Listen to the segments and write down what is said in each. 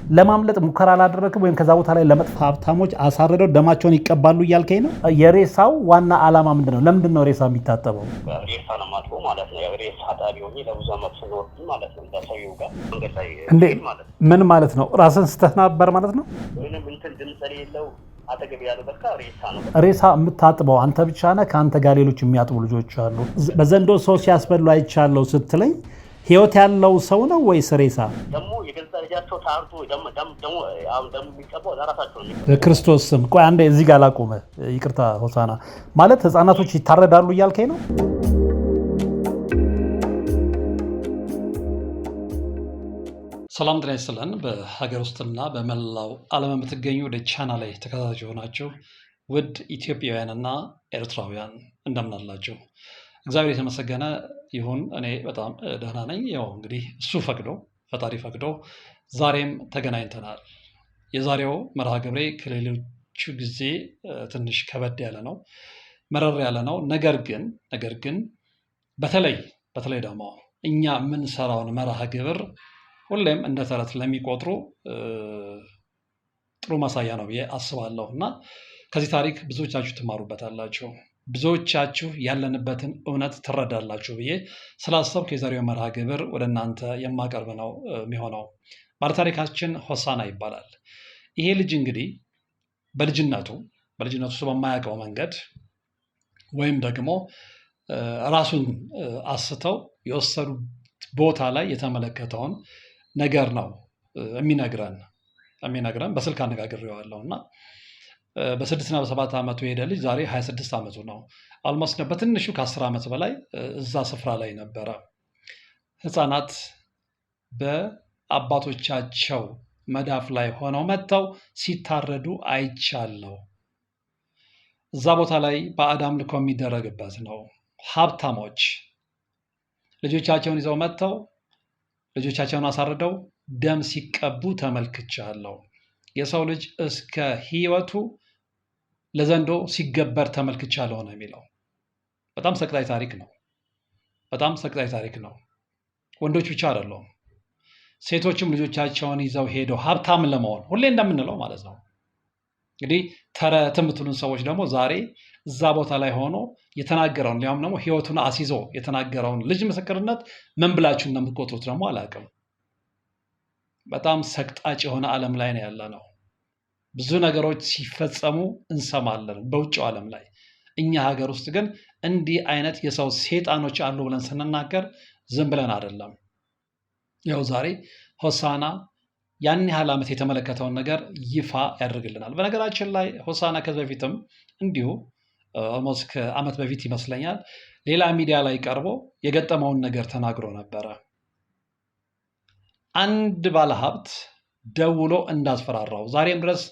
ለማምለጥ ሙከራ አላደረክም ወይም ከዛ ቦታ ላይ ለመጥፋት ሀብታሞች አሳርደው ደማቸውን ይቀባሉ እያልከኝ ነው? የሬሳው ዋና ዓላማ ምንድነው? ለምንድን ነው ሬሳ የሚታጠበው? ሬሳ ለማጥቦ ማለት ነው። ሬሳ ታጣቢ ሆኜ ለብዙ ዓመት ስኖር ማለት ነው። በሰውየው ጋር መንገድ ላይ ማለት ነው። ምን ማለት ነው? ራስን ስተህ ነበር ማለት ነው? ምንም እንትን ድምፅ የሌለው አጠገብ ያለው በቃ ሬሳ ነው። ሬሳ የምታጥበው አንተ ብቻ ነህ? ከአንተ ጋር ሌሎች የሚያጥቡ ልጆች አሉ? በዘንዶ ሰው ሲያስበሉ አይቻለሁ ስትለኝ ህይወት ያለው ሰው ነው ወይስ ሬሳ? ደግሞ የገዛ ልጃቸው ታርዶ ደግሞ የሚቀባው ለራሳቸው ነው። ክርስቶስ ስም ቆይ አንዴ እዚህ ጋር ላቁመ። ይቅርታ ሆሳና፣ ማለት ህፃናቶች ይታረዳሉ እያልከኝ ነው? ሰላም ጤና ይስጥልን። በሀገር ውስጥና በመላው ዓለም የምትገኙ ወደ ቻናል ላይ ተከታታዮች የሆናችሁ ውድ ኢትዮጵያውያንና ኤርትራውያን እንደምን አላችሁ? እግዚአብሔር የተመሰገነ ይሁን። እኔ በጣም ደህና ነኝ። ያው እንግዲህ እሱ ፈቅዶ ፈጣሪ ፈቅዶ ዛሬም ተገናኝተናል። የዛሬው መርሃ ግብሬ ከሌሎቹ ጊዜ ትንሽ ከበድ ያለ ነው፣ መረር ያለ ነው። ነገር ግን በተለይ ደግሞ እኛ የምንሰራውን መርሃ ግብር ሁሌም እንደ ተረት ለሚቆጥሩ ጥሩ ማሳያ ነው ብዬ አስባለሁ እና ከዚህ ታሪክ ብዙዎቻችሁ ትማሩበታላችሁ፣ ብዙዎቻችሁ ያለንበትን እውነት ትረዳላችሁ ብዬ ስላሰብኩ የዛሬው መርሃ ግብር ወደ እናንተ የማቀርብ ነው የሚሆነው። ባለታሪካችን ሆሳና ይባላል። ይሄ ልጅ እንግዲህ በልጅነቱ እሱ በማያውቀው መንገድ ወይም ደግሞ ራሱን አስተው የወሰዱት ቦታ ላይ የተመለከተውን ነገር ነው የሚነግረን። በስልክ አነጋግሬዋለሁ እና በ6 እና በ7 ዓመቱ የሄደ ልጅ ዛሬ 26 ዓመቱ ነው። አልሞስት በትንሹ ከ10 ዓመት በላይ እዛ ስፍራ ላይ ነበረ። ህፃናት በአባቶቻቸው መዳፍ ላይ ሆነው መጥተው ሲታረዱ አይቻለው። እዛ ቦታ ላይ ባዕድ አምልኮ የሚደረግበት ነው። ሀብታሞች ልጆቻቸውን ይዘው መጥተው ልጆቻቸውን አሳርደው ደም ሲቀቡ ተመልክቻለሁ። የሰው ልጅ እስከ ህይወቱ ለዘንዶ ሲገበር ተመልክቻለሁ ነው የሚለው። በጣም ሰቅጣይ ታሪክ ነው። ወንዶች ብቻ አይደሉም፣ ሴቶችም ልጆቻቸውን ይዘው ሄደው ሀብታም ለመሆን ሁሌ እንደምንለው ማለት ነው። እንግዲህ ተረት የምትሉን ሰዎች ደግሞ ዛሬ እዛ ቦታ ላይ ሆኖ የተናገረውን ሊያውም ደግሞ ህይወቱን አስይዞ የተናገረውን ልጅ ምስክርነት ምን ብላችሁ እንደምትቆጥሩት ደግሞ አላውቅም። በጣም ሰቅጣጭ የሆነ ዓለም ላይ ነው ያለ ነው። ብዙ ነገሮች ሲፈጸሙ እንሰማለን በውጭው ዓለም ላይ። እኛ ሀገር ውስጥ ግን እንዲህ አይነት የሰው ሴጣኖች አሉ ብለን ስንናገር ዝም ብለን አይደለም። ያው ዛሬ ሆሳና ያን ያህል ዓመት የተመለከተውን ነገር ይፋ ያደርግልናል። በነገራችን ላይ ሆሳና ከዚህ በፊትም እንዲሁ ኦልሞስት ከዓመት በፊት ይመስለኛል ሌላ ሚዲያ ላይ ቀርቦ የገጠመውን ነገር ተናግሮ ነበረ። አንድ ባለሀብት ደውሎ እንዳስፈራራው ዛሬም ድረስ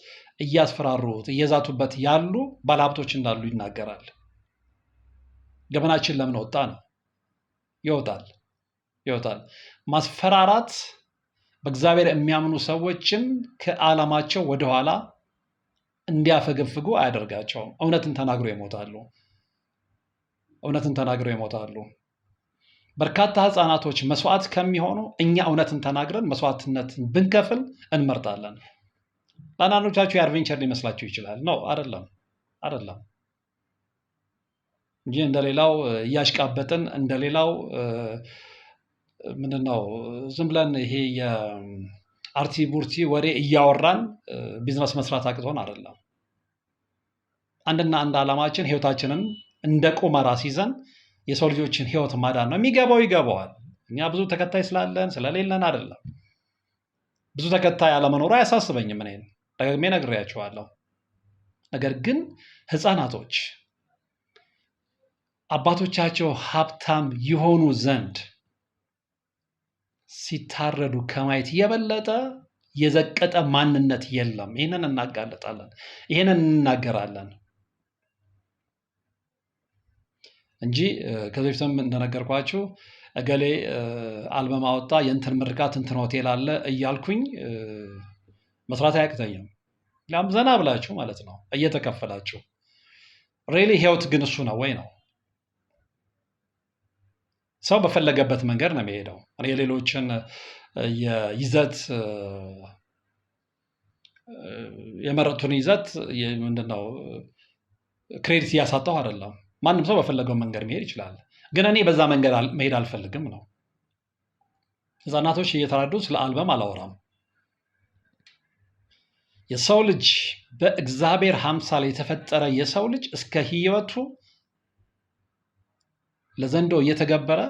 እያስፈራሩት እየዛቱበት ያሉ ባለሀብቶች እንዳሉ ይናገራል። ገበናችን ለምን ወጣ ነው? ይወጣል። ማስፈራራት በእግዚአብሔር የሚያምኑ ሰዎችን ከዓላማቸው ወደኋላ እንዲያፈገፍጉ አያደርጋቸውም። እውነትን ተናግረው ይሞታሉ። በርካታ ህፃናቶች መስዋዕት ከሚሆኑ እኛ እውነትን ተናግረን መስዋዕትነትን ብንከፍል እንመርጣለን። ለአንዳንዶቻችሁ የአድቬንቸር ሊመስላችሁ ይችላል። ነው አይደለም እንጂ እንደሌላው እያሽቃበጥን እንደሌላው ምንድነው ዝም ብለን ይሄ የአርቲ ቡርቲ ወሬ እያወራን ቢዝነስ መስራት አቅቶን አይደለም። አንድና አንድ ዓላማችን ህይወታችንን እንደ ቁማር አስይዘን የሰው ልጆችን ህይወት ማዳን ነው። የሚገባው ይገባዋል። እኛ ብዙ ተከታይ ስላለን ስለሌለን አይደለም። ብዙ ተከታይ አለመኖሩ አያሳስበኝም። እኔን ደግሜ ነግሬያቸዋለሁ። ነገር ግን ህፃናቶች አባቶቻቸው ሀብታም ይሆኑ ዘንድ ሲታረዱ ከማየት የበለጠ የዘቀጠ ማንነት የለም። ይህንን እናጋለጣለን፣ ይህንን እንናገራለን እንጂ ከዚህ በፊትም እንደነገርኳችሁ እገሌ አልበም አወጣ የእንትን ምርቃት እንትን ሆቴል አለ እያልኩኝ መስራት አያቅተኝም። ላም ዘና ብላችሁ ማለት ነው እየተከፈላችሁ። ሪሊ ህይወት ግን እሱ ነው ወይ ነው? ሰው በፈለገበት መንገድ ነው የሚሄደው። የሌሎችን የይዘት የመረጡትን ይዘት ምንድነው ክሬዲት እያሳጣሁ አይደለም። ማንም ሰው በፈለገው መንገድ መሄድ ይችላል። ግን እኔ በዛ መንገድ መሄድ አልፈልግም ነው። ህፃናቶች እየተራዱ ስለ አልበም አላወራም። የሰው ልጅ በእግዚአብሔር አምሳል የተፈጠረ የሰው ልጅ እስከ ህይወቱ ለዘንዶ እየተገበረ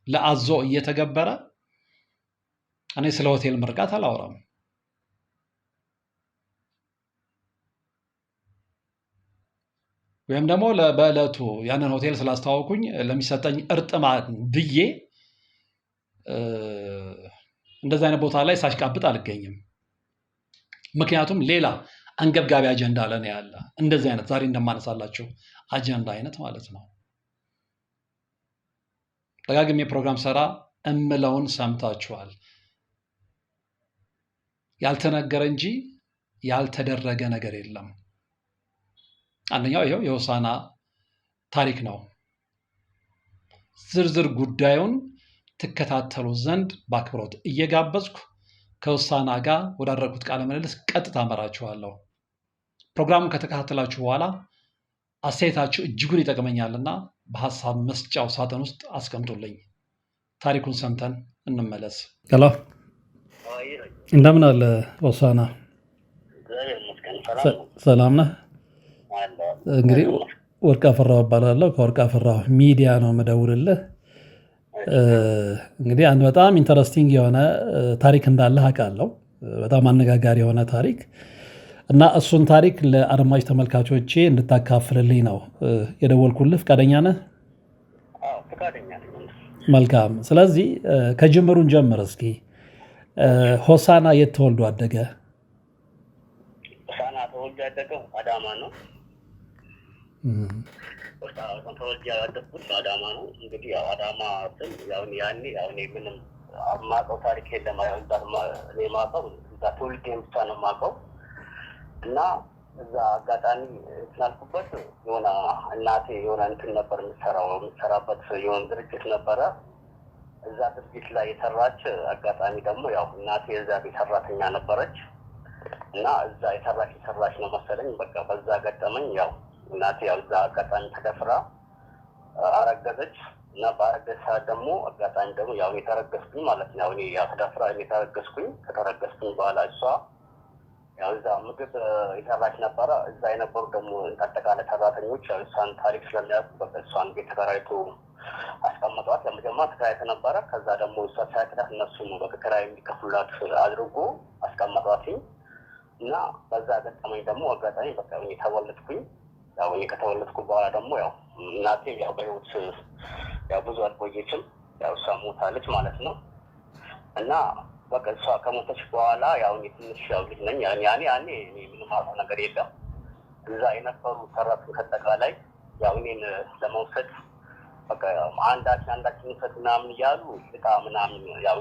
ለአዞ እየተገበረ እኔ ስለ ሆቴል ምርቃት አላወራም። ወይም ደግሞ በዕለቱ ያንን ሆቴል ስላስተዋወቁኝ ለሚሰጠኝ እርጥማን ብዬ እንደዚህ አይነት ቦታ ላይ ሳሽቃብጥ አልገኝም። ምክንያቱም ሌላ አንገብጋቢ አጀንዳ ለኔ ያለ እንደዚህ አይነት ዛሬ እንደማነሳላችሁ አጀንዳ አይነት ማለት ነው። ደጋግሜ ፕሮግራም ሰራ እምለውን ሰምታችኋል። ያልተነገረ እንጂ ያልተደረገ ነገር የለም። አንደኛው ይሄው የሆሳዕና ታሪክ ነው። ዝርዝር ጉዳዩን ትከታተሉ ዘንድ በአክብሮት እየጋበዝኩ ከሆሳዕና ጋር ወዳደረኩት ቃለ ምልልስ ቀጥታ አመራችኋለሁ። ፕሮግራሙን ከተከታተላችሁ በኋላ አስተያየታችሁ እጅጉን ይጠቅመኛልና በሀሳብ መስጫው ሳጥን ውስጥ አስቀምጡልኝ። ታሪኩን ሰምተን እንመለስ። ሄሎ፣ እንደምን አለ ሆሳዕና? ሰላም ነህ? እንግዲህ ወርቅ አፈራው እባላለሁ። ከወርቅ አፈራው ሚዲያ ነው የምደውልልህ። እንግዲህ አንድ በጣም ኢንተረስቲንግ የሆነ ታሪክ እንዳለህ አውቃለሁ። በጣም አነጋጋሪ የሆነ ታሪክ እና እሱን ታሪክ ለአድማጭ ተመልካቾቼ እንድታካፍልልኝ ነው የደወልኩልህ። ፈቃደኛ ነህ? መልካም። ስለዚህ ከጅምሩን ጀምር እስኪ። ሆሳዕና የት ተወልዶ አደገ? ሆሳዕና ተወልዶ ያደገው አዳማ ነው። ተወልጄ ያደግኩት አዳማ ነው። እንግዲህ ያው አዳማ ስል ያኔ ምንም የማውቀው ታሪክ የለም። እኔ የማውቀው እዛ ትውልዴ ብቻ ነው የማውቀው እና እዛ አጋጣሚ ስላልኩበት የሆነ እናቴ የሆነ እንትን ነበር የምትሰራበት የሆነ ድርጅት ነበረ። እዛ ድርጅት ላይ የሰራች አጋጣሚ ደግሞ ያው እናቴ የዛ ቤት ሰራተኛ ነበረች እና እዛ የሰራች ነው መሰለኝ። በቃ በዛ ገጠመኝ ያው እናቴ ያው እዛ አጋጣሚ ተደፍራ አረገዘች እና በአረገዘች ሰዓት ደግሞ አጋጣሚ ደግሞ ያው የተረገዝኩኝ ማለት ነው። ያው ተደፍራ የተረገዝኩኝ ከተረገዝኩኝ በኋላ እሷ ያው እዛ ምግብ የሰራች ነበረ። እዛ የነበሩ ደግሞ አጠቃላይ ሰራተኞች ያው እሷን ታሪክ ስለሚያውቁ በቃ እሷን ቤት ተከራይቶ አስቀምጧት። ለመጀመሪያ ተከራይቶ ነበረ። ከዛ ደግሞ እሷ ሳይክላት እነሱም በክራይ እንዲከፍሉላት አድርጎ አስቀምጧትኝ እና በዛ ገጠመኝ ደግሞ አጋጣሚ በቃ ተወለድኩኝ። ያው ከተወለድኩ በኋላ ደግሞ ያው እናቴ ያው በህይወት ያው ብዙ አልቆየችም። ያው እሷ ሞታለች ማለት ነው እና በቃ እሷ ከሞተች በኋላ ያው ትንሽ ያው ልጅ ነኝ። ያኔ ምንም አውቀው ነገር የለም። እዛ የነበሩ ሰራተኞች አጠቃላይ ያው እኔን ለመውሰድ በቃ አንዳችን ውሰድ ምናምን እያሉ እጣ ምናምን ያው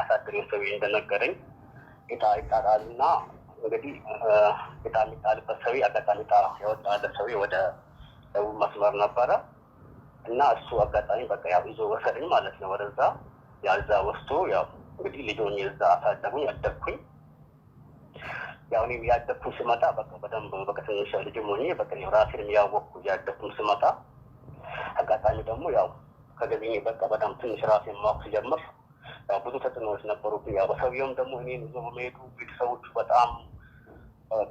አሳድሬው ሰው እንደነገረኝ እጣ ይጣጣልና እንግዲህ እጣ የሚጣልበት ሰው አጋጣሚ እጣ ያወጣለት ሰው ወደ ደቡብ መስመር ነበረ እና እሱ አጋጣሚ በቃ ያው ይዞ ወሰደኝ ማለት ነው ወደዛ። ያዛ ወስዶ ያው እንግዲህ ልጆኝ እዛ አሳደጉኝ፣ ያደግኩኝ። ያው እኔም ያደግኩኝ ስመጣ በቃ በደንብ በቃ ትንሽ ልጅም ሆኜ በቃ ራሴንም ያወቅኩ ያደግኩኝ ስመጣ አጋጣሚ ደግሞ ያው ከገቢኝ በቃ በጣም ትንሽ ራሴን ማወቅ ሲጀምር ያው ብዙ ተጽዕኖዎች ነበሩብኝ። ያው በሰውየውም ደግሞ እኔን ይዞ በመሄዱ ቤተሰቦቹ በጣም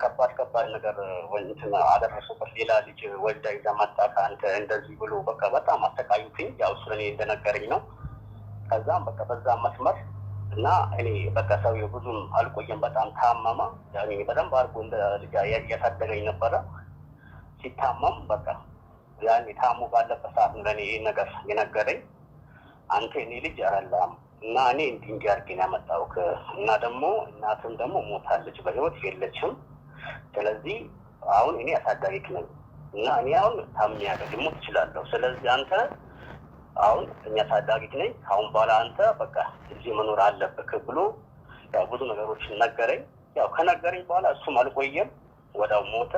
ከባድ ነገር እንትን አደረሱበት። ሌላ ልጅ ወልዳ ይዛ መጣ ከአንተ እንደዚህ ብሎ በቃ በጣም አሰቃዩትኝ። ያው እሱ ለእኔ እንደነገረኝ ነው። ከዛም በቃ በዛ መስመር እና እኔ በቃ ሰውየው ብዙም አልቆየም፣ በጣም ታመመ። ያው እኔ በደንብ አድርጎ እንደ ልጅ እያሳደገኝ ነበረ። ሲታመም በቃ ያኔ ታሞ ባለበት ሰዓት ነው ለእኔ ይህን ነገር የነገረኝ። አንተ እኔ ልጅ አይደለም እና እኔ እንዲህ አድርጌ ነው ያመጣሁህ እና ደግሞ እናትም ደግሞ ሞታለች፣ በህይወት የለችም። ስለዚህ አሁን እኔ አሳዳጊክ ነኝ እና እኔ አሁን ታምሜያለሁ፣ ልሞት እችላለሁ። ስለዚህ አንተ አሁን እኛ አሳዳጊክ ነኝ፣ አሁን በኋላ አንተ በቃ እዚህ መኖር አለብህ ብሎ ያው ብዙ ነገሮችን ነገረኝ። ያው ከነገረኝ በኋላ እሱም አልቆየም፣ ወዲያው ሞተ።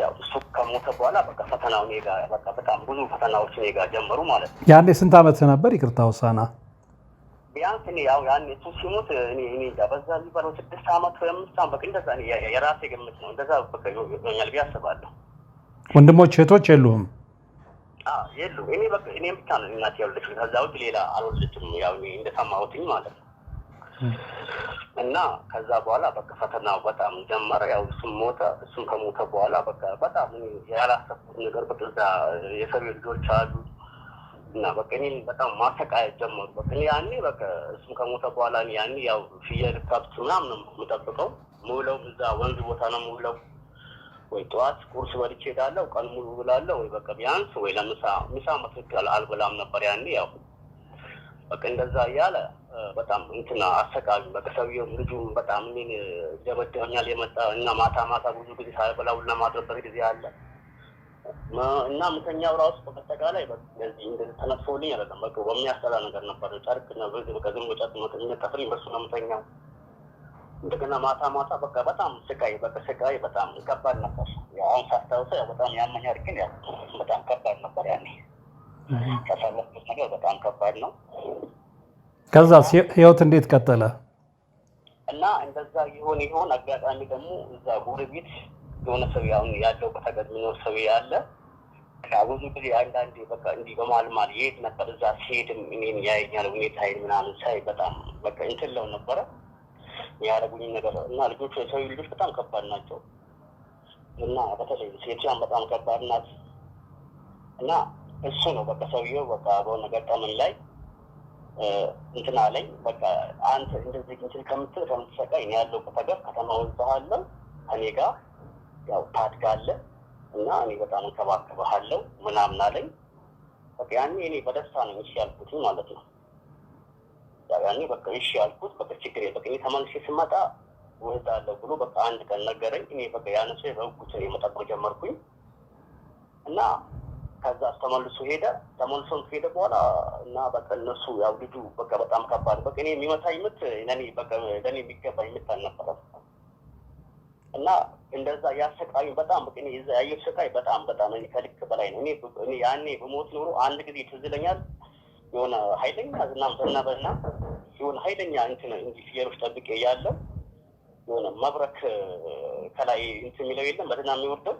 ያው እሱ ከሞተ በኋላ በቃ ፈተናው እኔ ጋር በቃ በጣም ብዙ ፈተናዎች እኔ ጋር ጀመሩ ማለት ነው። ያኔ ስንት ዓመት ነበር? ይቅርታ ሆሳዕና ቢያንስ እኔ ያው ያን እሱ ሲሞት እኔ በዛ ሊባለው 6 ዓመት ወይ 5 ዓመት በቃ እንደዛ የራሴ ግምት ነው እንደዛ በቃ ይሆናል ብዬ አስባለሁ። ወንድሞች እህቶች የሉም? የሉም። እኔ በቃ እኔ ብቻ ነው እናቴ ያወለደችኝ። ከዛ ውጭ ሌላ አልወለደችም። ያው እኔ እንደሰማሁትኝ ማለት ነው። እና ከዛ በኋላ በቃ ፈተናው በጣም ጀመረ። ያው እሱም ሞተ። እሱም ከሞተ በኋላ በቃ በጣም ያላሰብኩት ነገር በቃ እዛ የሰው ልጆች አሉ እና በቃ እኔን በጣም ማሰቃየት ጀመሩ። በቃ እኔ ያኔ በቃ እሱም ከሞተ በኋላ እኔ ያኔ ያው ፍየል ከብት ምናምን ነው የምጠብቀው። የምውለው እዛ ወንዝ ቦታ ነው የምውለው። ወይ ጠዋት ቁርስ በልቼ እሄዳለሁ፣ ቀን ሙሉ እውላለሁ። ወይ በቃ ቢያንስ ወይ ምሳ በትክክል አልበላም ነበር ያኔ። ያው በቃ እንደዛ እያለ በጣም እንትና አሰቃቂ በቃ ሰውዬውም ልጁም በጣም እኔን ደበደበኛል የመጣ እና ማታ ብዙ ጊዜ ሳይበላ ውልና ማድረበት ጊዜ አለ እና ምተኛው ራሱ በአጠቃላይ በዚህ እንደዚህ ተነፍሶልኝ አይደለም። በቃ በሚያስጠላ ነገር ነበር። ጨርቅ ነው በቃ ዝም ብሎ ጨርቅ መተኛት በሱ ነው የምተኛው። እንደገና ማታ በቃ በጣም ስቃይ በጣም ከባድ ነበር። ያው አሁን ሳስታውሰው ያው በጣም ያመኛል፣ ግን ያው በጣም ከባድ ነበር ያኔ ያሳለፍኩት ነገር በጣም ከባድ ነው። ከዛ ህይወት እንዴት ቀጠለ? እና እንደዛ ይሆን አጋጣሚ ደግሞ እዛ ጎረቤት የሆነ ሰው ያለው በተገድ የሚኖር ሰው ያለ ብዙ ጊዜ አንዳንዴ በቃ እንዲህ በማልማል ይሄድ ነበር። እዛ ሲሄድም እኔን ያየኛል ሁኔታዬን ምናምን ሳይ በጣም በቃ እንትለው ነበረ ያደረጉኝ ነገር እና ልጆቹ የሰው ልጆች በጣም ከባድ ናቸው እና በተለይ ሴቷን በጣም ከባድ ናት እና እሱ ነው በቃ ሰውዬው በቃ በሆነ ገጠመኝ ላይ እንትና አለኝ በቃ አንተ እንደዚህ እንትን ከምትሰቃይ እኔ ያለሁበት ሀገር ከተማ ወልደሃለሁ ከኔ ጋር ያው ታድጋለህ እና እኔ በጣም እንከባከብሃለሁ ምናምን አለኝ። በቃ ያኔ እኔ በደስታ ነው እሺ ያልኩት ማለት ነው። ያኔ በቃ እሺ ያልኩት በቃ ችግር የለም። እኔ ተመልሼ ስመጣ ወልዳለሁ ብሎ በቃ አንድ ቀን ነገረኝ። እኔ በቃ ያነሰ በጉት ነው መጠበቅ ጀመርኩኝ እና ከዛ ተመልሶ ሄደ በኋላ እና በቃ እነሱ ያው ልጁ በቃ በጣም ከባድ በቃ እኔ የሚመታኝ ምት ለእኔ የሚገባኝ ምት አልነበረም እና እንደዛ ያሰቃዩ በጣም በቃ እኔ እዛ ያየሁት ስቃይ በጣም እኔ ከልክ በላይ ነው። እኔ ያኔ በሞት ኖሮ አንድ ጊዜ ትዝ ይለኛል የሆነ ኃይለኛ ዝናብ ዘነበና የሆነ ኃይለኛ እንትን እንዲህ ፍየሎች ጠብቄ ያለው የሆነ መብረክ ከላይ እንትን የሚለው የለም በዝናብ የሚወርደው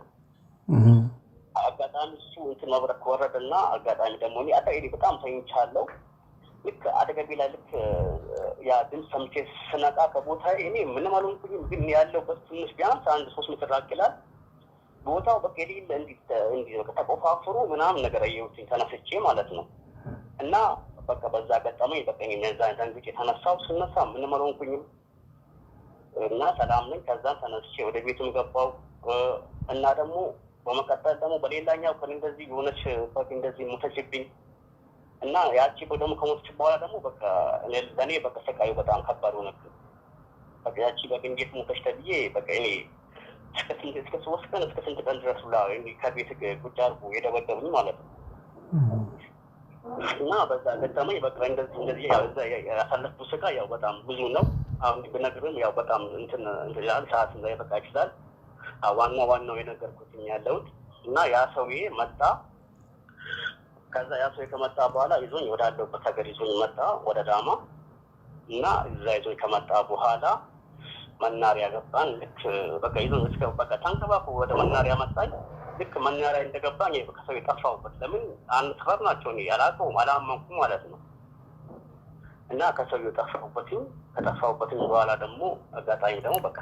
አጋጣሚ እሱ እንትን መብረክ ወረደና አጋጣሚ ደግሞ እኔ አጣይሪ በጣም ተኝቻለሁ። ልክ አደገቢ ላይ ልክ ያ ድምፅ ሰምቼ ስነቃ ከቦታ እኔ ምንም አልሆንኩኝም፣ ግን ያለሁበት ትንሽ ቢያንስ 3 ሜትር ራቅ ይላል ቦታው። በቃ የሌለ እንዲህ ተቆፋፍሮ ምናምን ነገር አየሁትኝ ተነስቼ ማለት ነው እና በቃ በዛ ገጠመኝ በቃ እኔ ነዛ ደንግጬ ተነሳሁ። ስነሳ ምንም አልሆንኩኝም እና ሰላም ነኝ። ከዛም ተነስቼ ወደ ቤቱም ገባሁ እና ደግሞ በመቀጠል ደግሞ በሌላኛው ከን እንደዚህ የሆነች በቃ እንደዚህ ሞተችብኝ እና ያቺ ደግሞ ከሞተች በኋላ ደግሞ በቃ ለኔ በቃ ሰቃዩ በጣም ከባድ ሆነ። በቃ ያቺ በቃ እንዴት ሞተች ተብዬ በቃ እኔ እስከ 3 ቀን እስከ 8 ቀን ድረስ ከቤት ቁጭ አድርጎ የደበደቡኝ ማለት ነው እና በዛ ገጠመኝ በቃ እንደዚህ ያሳለፍኩት ስቃይ ያው በጣም ብዙ ነው። አሁን ብነግርም ያው በጣም እንትን ይላል ሰዓት እንዳይበቃ ይችላል። ዋናው የነገርኩትኝ ያለሁት እና ያ ሰውዬ መጣ። ከዛ ያ ሰውዬ ከመጣ በኋላ ይዞኝ ወዳለሁበት ሀገር ይዞኝ መጣ ወደ ዳማ እና እዛ ይዞኝ ከመጣ በኋላ መናሪያ ገባን። ልክ በቃ ይዞኝ እስከ በቃ ተንከባክቦ ወደ መናሪያ መጣኝ። ልክ መናሪያ እንደገባኝ ከሰው የጠፋሁበት ለምን አንድ ሰፈር ናቸው እኔ ያላቀውም አላመንኩም ማለት ነው እና ከሰው ከጠፋሁበትም በኋላ ደግሞ አጋጣሚ ደግሞ በቃ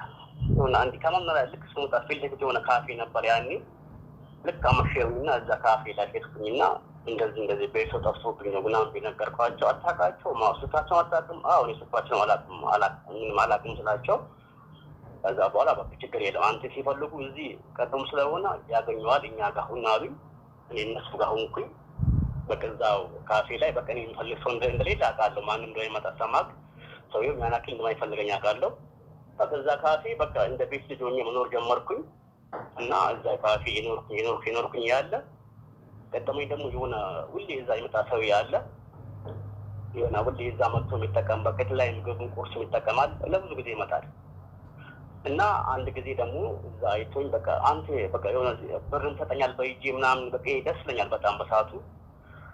ሆነ አንድ ከመናሪያ ልክ ስሙጣ ፊልድ ለፊት የሆነ ካፌ ነበር ያኔ። ልክ አመሸሁኝና እዛ ካፌ ላይ ሄድኩኝና እንደዚህ ቤተሰብ ጠፍቶብኝ ነው ምናምን ቢነገርኳቸው አታውቃቸው ማውስታቸው አታውቅም? አዎ እኔ ስልኳቸውን አላውቅም ስላቸው ከዛ በኋላ በቃ ችግር የለም አንተ ሲፈልጉ እዚህ ቀደም ስለሆነ ያገኘዋል እኛ ጋር ሁና አሉኝ። እኔ እነሱ ጋር ሆንኩኝ። በቃ እዛው ካፌ ላይ በቃ እኔ የምፈልግ ሰው እንደሌለ አውቃለሁ። ማንም እንደማይመጣ ሰማክ ሰውዬው ያናክል እንደማይፈልገኝ አውቃለሁ። በቃ እዛ ካፌ በቃ እንደ ቤት ልጅ ሆኜ መኖር ጀመርኩኝ እና እዛ ካፌ የኖርኩኝ ያለ ገጠመኝ ደግሞ የሆነ ሁሌ እዛ የመጣ ሰው ያለ የሆነ ሁሌ እዛ መጥቶ የሚጠቀም በቀት ላይ ምግቡን ቁርስ ይጠቀማል። ለብዙ ጊዜ ይመጣል እና አንድ ጊዜ ደግሞ እዛ አይቶኝ በቃ አንተ በቃ የሆነ ብርም ሰጠኛል በእጄ ምናምን በቃ ደስ ይለኛል በጣም በሰዓቱ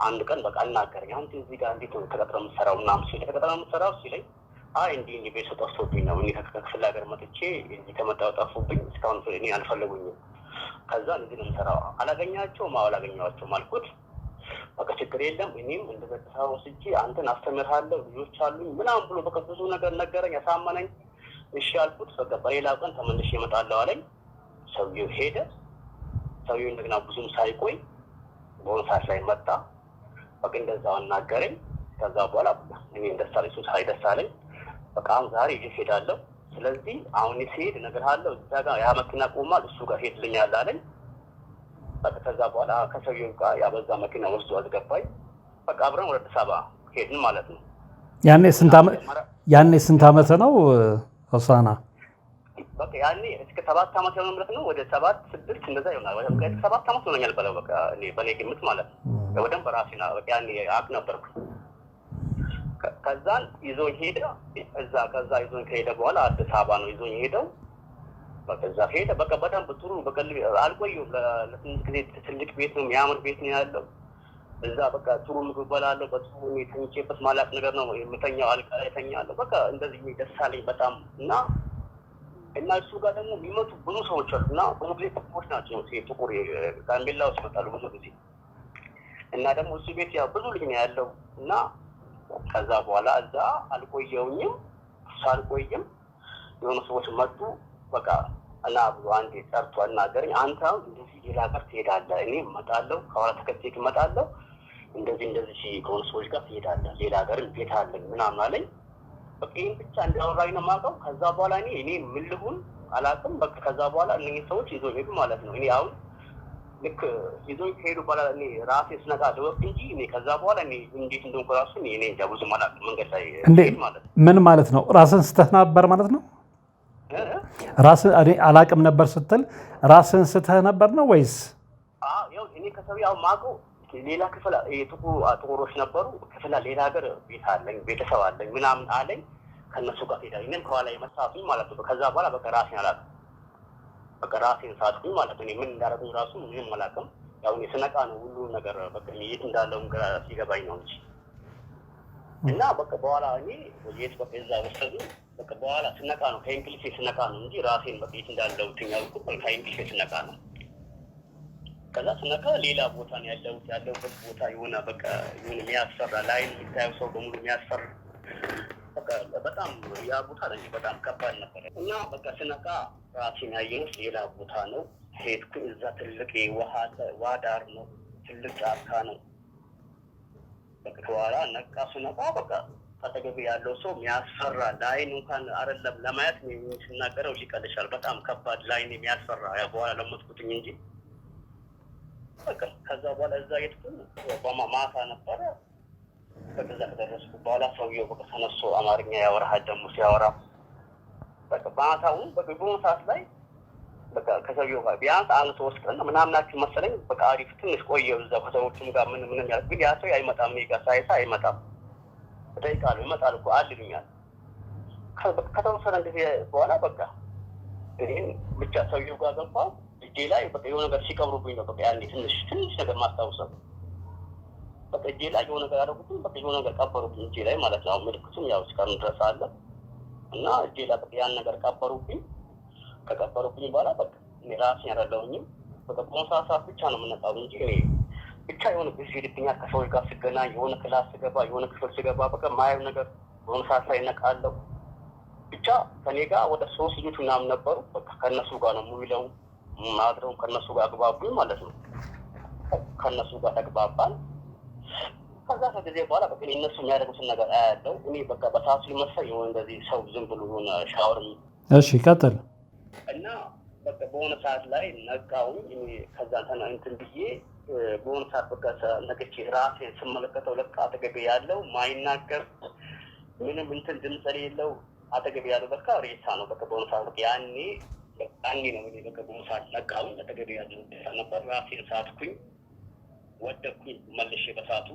አንድ ቀን በቃ እናገረኝ አንተ እዚህ ጋር እንዴት ነው ተቀጥረህ የምትሰራው ምናምን ሲል ተቀጥረህ የምትሰራው ሲለኝ አይ እንዲህ ቤት ጠፍቶብኝ ነው እኔ ከክፍለ ሀገር መጥቼ እዚህ ከመጣሁ ጠፍቶብኝ እስካሁን እኔ አልፈለጉኝም ከዛ እዚህ ነው የምሰራው አላገኛቸውም አልኩት በቃ ችግር የለም እኔም እንደበታው ወስጄ አንተን አስተምርሃለሁ ልጆች አሉኝ ምናምን ብሎ በቃ ብዙ ነገር ነገረኝ አሳመነኝ እሺ አልኩት በቃ በሌላ ቀን ተመልሼ እመጣለሁ አለኝ ሰውዬው ሄደ ሰውዬው እንደገና ብዙም ሳይቆይ በሆነ ሰዓት ላይ መጣ በቃ እንደዛው አናገረኝ ከዛ በኋላ እኔ እንደሳለኝ ሳይደሳለኝ በቃ አሁን ዛሬ እሄዳለሁ ስለዚህ አሁን ሲሄድ እነግርሃለሁ እዛ ጋር ያ መኪና ቆሟል እሱ ጋር ሄድልኛል አለኝ በቃ ከዛ በኋላ ከሰውዬው ጋር ያበዛ መኪና ወስዶ አስገባኝ በቃ አብረን ወደ አዲስ አበባ ሄድን ማለት ነው ያኔ ስንት ዓመት ነው ሆሳና በቃ ያኔ እስከ 7 ዓመት ነው ማለት ነው ወደ 7-6 እንደዛ ይሆናል ወደ 7 ዓመት ሆነኛል በቃ እኔ በኔ ግምት ማለት ነው ወደም በራሴና በቃ ያኔ አቅ ነበርኩ ከዛን ይዞኝ ሄደ ከዛ ይዞኝ ከሄደ በኋላ አዲስ አበባ ነው ይዞኝ ሄደው በቃ እዛ ሄደ በቃ በጣም ጥሩ በቃ አልቆየሁም ለትንሽ ጊዜ ትልቅ ቤት ነው የሚያምር ቤት ነው ያለው እዛ በቃ ጥሩ ምግብ በላለሁ በጥሩ ተኝቼበት ማላቅ ነገር ነው የምተኛው አልጋ ላይ ተኛለሁ በቃ እንደዚህ ደስ አለኝ በጣም እና እሱ ጋር ደግሞ የሚመጡ ብዙ ሰዎች አሉና ብዙ ጊዜ ጥቁሮች ናቸው ጥቁር ጋምቤላዎች ይመጣሉ ብዙ ጊዜ እና ደግሞ እሱ ቤት ያው ብዙ ልጅ ነው ያለው እና ከዛ በኋላ እዛ አልቆየሁኝም ሳልቆይም የሆኑ ሰዎች መጡ በቃ እና አንዴ ጠርቶ አናገረኝ አንተ እንደዚህ ሌላ ሀገር ትሄዳለህ እኔ እመጣለሁ ከኋላ ተከትዬ እመጣለሁ እንደዚህ ከሆኑ ሰዎች ጋር ትሄዳለህ ሌላ ሀገር ቤት አለኝ ምናምን አለኝ በቃ ይሄን ብቻ እንዳወራኝ ነው የማውቀው ከዛ በኋላ እኔ ምን ልሁን አላውቅም በቃ ከዛ በኋላ እነዚህ ሰዎች ይዞኝ ሄዱ ማለት ነው እኔ አሁን ልክ ይዞኝ ከሄዱ በኋላ እኔ ራሴ ስነቃ ደወቅ እንጂ እኔ ከዛ በኋላ እኔ እንዴት እንደሆንኩ ራሱ እኔ እንጃ ብዙም አላውቅም መንገድ ላይ ማለት ነው ምን ማለት ነው ራስን ስተህ ነበር ማለት ነው ራስን አላውቅም ነበር ስትል ራስን ስተህ ነበር ነው ወይስ ያው እኔ ከሰውዬው ማውቀው ሌላ ክፍል ጥቁሮች ነበሩ ክፍል ሌላ ሀገር ቤት አለኝ ቤተሰብ አለኝ ምናምን አለኝ ከነሱ ጋር ሄዳለኝ እኔም ከኋላ የመሳቱኝ ማለት ነው ከዛ በኋላ በቃ ራሴን አላውቅም በቃ ራሴን ሳትኩኝ ማለት ነው ምን እንዳደረጉኝ ራሱ ምንም አላውቅም ያው እኔ ስነቃ ነው ሁሉ ነገር በቃ የት እንዳለውም ግራ ሲገባኝ ነው እንጂ እና በቃ በኋላ እኔ የት በቃ እዛ ወሰዱ በቃ በኋላ ስነቃ ነው ከእንቅልፌ ስነቃ ነው እንጂ ራሴን በቃ የት እንዳለው ትኛልኩ ከእንቅልፌ ስነቃ ነው ከዛ ስነቃ ሌላ ቦታ ነው ያለውበት ቦታ የሆነ በቃ የሆነ የሚያስፈራ ላይን የሚታየው ሰው በሙሉ የሚያስፈራ በቃ በጣም ያ ቦታ ላይ በጣም ከባድ ነበር እና በቃ ስነቃ ራሴን ያየሁት ሌላ ቦታ ነው ሄድኩኝ እዛ ትልቅ ውሃ ዳር ነው ትልቅ ጫካ ነው በቃ በኋላ ነቃ ስነቃ በቃ አጠገቤ ያለው ሰው የሚያስፈራ ላይን እንኳን አይደለም ለማየት ሲናገረው ይቀልሻል በጣም ከባድ ላይን የሚያስፈራ ያ በኋላ ለሞትኩኝ እንጂ በቃ ከዛ በኋላ እዛ ሄድኩኝ ማታ ነበረ በዛ ከደረስኩ በኋላ ሰውዬው በቃ ተነስቶ አማርኛ ያወራሃል ደግሞ ሲያወራ በቃ ማታውን በግቡን ሰዓት ላይ በቃ ከሰውዬው ጋር ቢያንስ አንድ 3 ቀን ምናምናችሁ መሰለኝ በቃ አሪፍ ትንሽ ቆየሁ እዛ ከሰዎቹም ጋር ምንም ያልኩ ግን ያ ሰው አይመጣም እኔ ጋር አይመጣም እጠይቃለሁ ይመጣል እኮ አልሉኛል ከተወሰነ ጊዜ በኋላ በቃ እኔን ብቻ ሰውዬው ጋር ገባሁ እጄ ላይ በቃ የሆነ ነገር ሲቀብሩብኝ ነው በቃ ያኔ ትንሽ ነገር ማስታወሰው በቃ እጄ ላይ የሆነ ነገር አደረጉብኝ በቃ የሆነ ነገር ቀበሩብኝ እጄ ላይ ማለት ነው ምልክቱም ያው እስካሁን ድረስ አለ እና እጄ ላይ በቃ ያን ነገር ቀበሩብኝ ከቀበሩብኝ በኋላ በቃ እኔ ራሴን ያረዳሁኝም በቃ ቆንሳሳ ብቻ ነው የምነቃው እንጂ እኔ ብቻ የሆነ ጊዜ ልብኛል ከሰዎች ጋር ስገናኝ የሆነ ክላስ ስገባ የሆነ ክፍል ስገባ በቃ ማየው ነገር የሆነ ሰዓት ላይ እነቃለሁ ብቻ ከኔ ጋር ወደ 3 ልጆች ምናምን ነበሩ በቃ ከእነሱ ጋር ነው ሙሉው ማድረው ከእነሱ ጋር አግባቡኝ ማለት ነው ከእነሱ ጋር ተግባባን ከዛ ከጊዜ በኋላ በቃ እነሱ የሚያደርጉትን ነገር አያለው እኔ በቃ በሰዓቱ ይመስል የሆነ እንደዚህ ሰው ዝም ብሎ የሆነ ሻወር እሺ ቀጥል እና በቃ በሆነ ሰዓት ላይ ነቃውኝ እኔ ከዛ እንትን ብዬ በሆነ ሰዓት በቃ ነቅቼ ራሴን ስመለከተው ለካ አጠገቤ ያለው ማይናገር ምንም እንትን ድምፅ የሌለው አጠገቤ ያለው በቃ ሬሳ ነው በቃ በሆነ ሰዓት በቃ ያኔ ነው እኔ በቃ በሆነ ሰዓት ነቃውኝ አጠገቤ ያለው ነበር ራሴን ሳትኩኝ ወደኩኝ መልሼ በሰዓቱ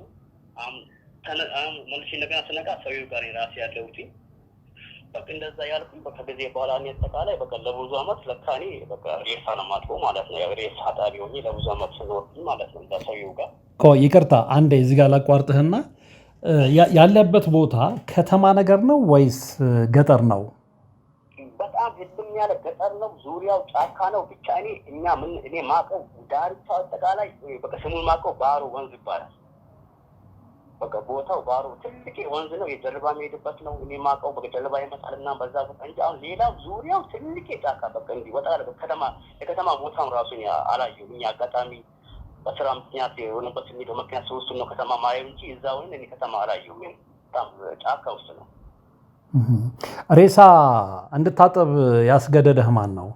መልሼ እንደገና ስነቃ ሰውዬው ጋር ራሴ ያለሁት በቃ እንደዛ ያልኩኝ በቃ ጊዜ በኋላ እኔ አጠቃላይ በቃ ለብዙ አመት ለካ እኔ በቃ ሬሳ ነው የማጥበው ማለት ነው ያው ሬሳ አጣቢ ሆኜ ለብዙ አመት ስኖርኩኝ ማለት ነው በሰውዬው ጋር ይቅርታ አንዴ እዚህ ጋር ላቋርጥህና ያለበት ቦታ ከተማ ነገር ነው ወይስ ገጠር ነው? በጣም ህልም ያለ ገጠር ነው። ዙሪያው ጫካ ነው። ብቻ እኔ ማቀው ዳርቻው አጠቃላይ በቃ ስሙን ማቀው ባሮ ወንዝ ይባላል። በቃ ቦታው ባሮ ትልቅ ወንዝ ነው። የጀልባ የሚሄድበት ነው። እኔ ማቀው በቃ ጀልባ ይመጣልና በዛ ቦታ እንጂ አሁን ሌላው ዙሪያው ትልቅ ጫካ በቃ እንዲህ ወጣ ያለ የከተማ ቦታውን ራሱን አላየሁም። እኛ አጋጣሚ በስራ ምክንያት የሆነበት የሚሄደው ምክንያት ሶስቱ ነው ከተማ ማየው እንጂ እዛውን እኔ ከተማ አላየሁም። በጣም ጫካ ውስጥ ነው። ሬሳ እንድታጠብ ያስገደደህ ማን ነው?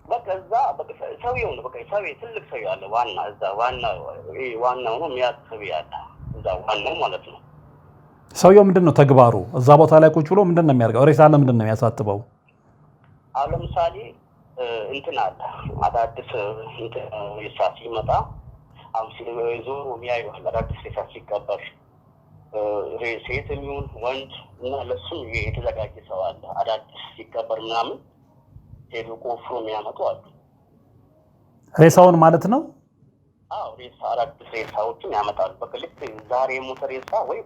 በቃ እዛ ሰውየው ነው። በቃ ትልቅ ሰው ያለ ዋናው ነው የሚያዝ ሰው ያለ እዛ ዋናው ማለት ነው። ሰውየው ምንድን ነው ተግባሩ? እዛ ቦታ ላይ ቁጭ ብሎ ምንድን ነው የሚያደርገው? ሬሳ ለምንድን ነው የሚያሳጥበው? አሁን ለምሳሌ እንትን አለ አዳዲስ ሬሳ ሲመጣ አሁን ዞሮ የሚያዩ አዳዲስ ሬሳ ሲቀበር ሴት የሚሆን ወንድ እና ለሱም የተዘጋጀ ሰው አለ። አዳዲስ ሲቀበር ምናምን ሄዶ ቆፍሮ የሚያመጡ አሉ። ሬሳውን ማለት ነው። ሬሳ አዳዲስ ሬሳዎችን ያመጣሉ። በቃ ልክ ዛሬ የሞተ ሬሳ ወይ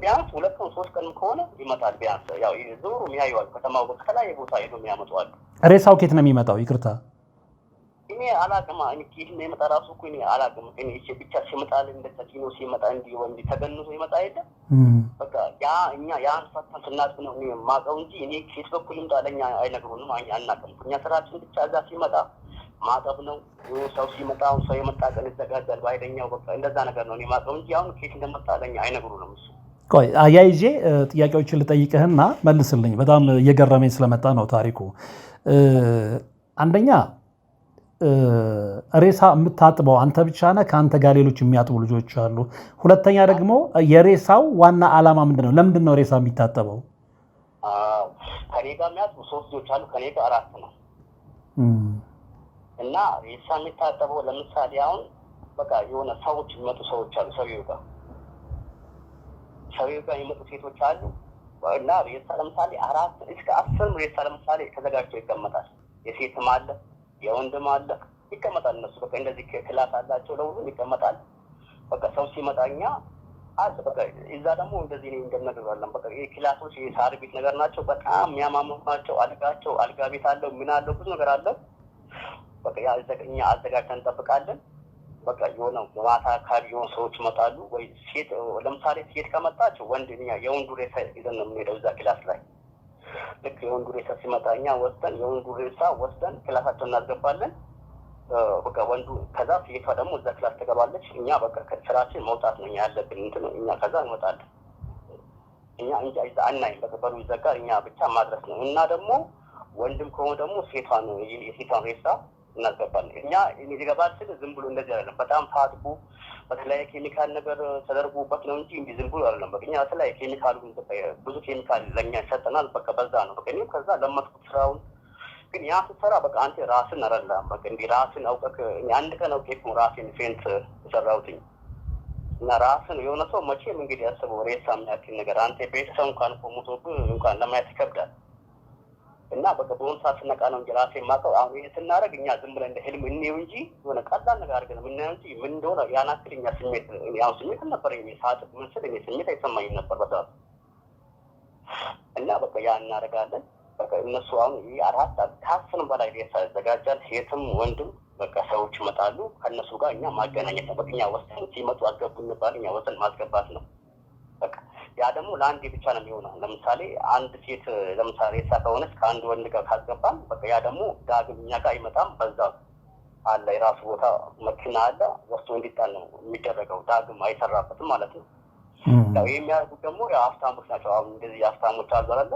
ቢያንስ 2 ቀን 3 ቀን ከሆነ ይመጣል። ቢያንስ ያው ዞሮ የሚያዩ አሉ። ከተማው ከተለያየ ቦታ ሄዶ የሚያመጡ አሉ። ሬሳው ከየት ነው የሚመጣው? ይቅርታ እኔ አላቅም። ከየት ነው የሚመጣ ራሱ እኮ እኔ አላቅም። እኔ ብቻ ሲመጣል እንደ ተጭኖ ሲመጣ እንዲህ ተገንዞ ይመጣ አይደል? በቃ እኛ ያን ፈተን ስናጥብ ነው እኔ የማውቀው እንጂ እኔ ከየት በኩል ይምጣ ለእኛ አይነግሩንም። አናውቅም። እኛ ስራችን ብቻ እዛ ሲመጣ ማጠብ ነው። ሰው ሲመጣ ሰው የመጣ ቀን ይዘጋጃል በኃይለኛው በቃ እንደዛ ነገር ነው እኔ የማውቀው እንጂ አሁን ከየት እንደመጣ ለእኛ አይነግሩንም። እሱ ቆይ አያይዤ ጥያቄዎችን ልጠይቅህና መልስልኝ። በጣም እየገረመኝ ስለመጣ ነው ታሪኩ። አንደኛ ሬሳ የምታጥበው አንተ ብቻ ነህ? ከአንተ ጋር ሌሎች የሚያጥቡ ልጆች አሉ? ሁለተኛ ደግሞ የሬሳው ዋና ዓላማ ምንድን ነው? ለምንድን ነው ሬሳ የሚታጠበው? ከኔ ጋር የሚያጥቡ 3 ልጆች አሉ። ከኔ ጋር 4 ነው። እና ሬሳ የሚታጠበው ለምሳሌ አሁን በቃ የሆነ ሰዎች የሚመጡ ሰዎች አሉ። ሰውየው ጋር የሚመጡ ሴቶች አሉ። እና ሬሳ ለምሳሌ 4 እስከ 10 ሬሳ ለምሳሌ ተዘጋጅቶ ይቀመጣል። የሴትም አለ የወንድም አለ ይቀመጣል። እነሱ በቃ እንደዚህ ክላስ አላቸው ለሁሉም ይቀመጣል። በቃ ሰው ሲመጣኛ አለ በቃ እዛ ደግሞ እንደዚህ ነው እንደነገራለን። በቃ ክላሶች የሳር ቤት ነገር ናቸው። በጣም የሚያማምሩ ናቸው። አልጋ ቤት አለው ምን አለው ብዙ ነገር አለው። በቃ እኛ አዘጋጅተን እንጠብቃለን። በቃ የሆነ ማታ አካባቢ የሆኑ ሰዎች ይመጣሉ። ወይ ሴት ለምሳሌ ሴት ከመጣች የወንዱ ሬሳ ይዘን ነው የምንሄደው እዛ ክላስ ላይ። ልክ የወንዱ ሬሳ ሲመጣ እኛ የወንዱ ሬሳ ወስደን ክላሳቸውን እናስገባለን። በቃ ወንዱ ከዛ ሴቷ ደግሞ እዛ ክላስ ትገባለች። እኛ በቃ ከስራችን መውጣት ነው ያለብን። እኛ ከዛ እንወጣለን። እኛ እንጂ አናይም። በቃ በሩ ይዘጋል። እኛ ብቻ ማድረስ ነው። እና ደግሞ ወንድም ከሆነ ደግሞ የሴቷን ሬሳ እናስገባለን። እኛ ይገባል ስል ዝም ብሎ እንደዚህ አይደለም። በጣም ታጥቦ በተለያየ ኬሚካል ነገር ተደርጎበት ነው እንጂ እንዲህ ዝም ብሎ አይደለም። በቃ እኛ በተለያየ ኬሚካሉ ብዙ ኬሚካል ለእኛ ይሰጠናል። በቃ በዛ ነው በቃ እኔም ከዛ ለመጥኩት ስራውን። ግን ያ ስትሰራ በቃ አንተ ራስን አረላም በቃ እንዲህ ራስን አውቀህ አንድ ቀን አውቄ ራሴን ፌንት የሰራሁትኝ እና ራስን የሆነ ሰው መቼም እንግዲህ ያስበው ሬሳ የሚያክል ነገር አንተ ቤተሰብ እንኳን ሞቶብህ እንኳን ለማየት ይከብዳል። እና በቃ በሆነ ሰዓት ስነቃ ነው እንጂ ራሴ የማውቀው አሁን ይሄን ስናደርግ እኛ ዝም ብለን እንደ ህልም እንየው እንጂ የሆነ ቀላል ነገር አድርገን የምናየው እንጂ ምን እንደሆነ ያን አክል እኛ ስሜት ነበረኝ። ሳጥብ ምስል እኔ ስሜት አይሰማኝም ነበር በሰዓቱ። እና በቃ ያ እናደርጋለን። በቃ እነሱ አሁን 4 በላይ ሬሳ ያዘጋጃል። ሴትም ወንድም በቃ ሰዎች ይመጣሉ። ከእነሱ ጋር እኛ ማገናኘት ነው። በቃ እኛ ወስደን ሲመጡ አስገቡ እንባል እኛ ወስደን ማስገባት ነው። በቃ ያ ደግሞ ለአንዴ ብቻ ነው የሚሆነው። ለምሳሌ አንድ ሴት ለምሳሌ ሬሳ ከሆነች ከአንድ ወንድ ጋር ካስገባን በቃ ያ ደግሞ ዳግም እኛ ጋር አይመጣም። በዛ አለ የራሱ ቦታ መኪና አለ ወስዶ እንዲጣል ነው የሚደረገው። ዳግም አይሰራበትም ማለት ነው። ያው የሚያደርጉት ደግሞ ሀብታሞች ናቸው። አሁን እንደዚህ ሀብታሞች አሉ አይደለ?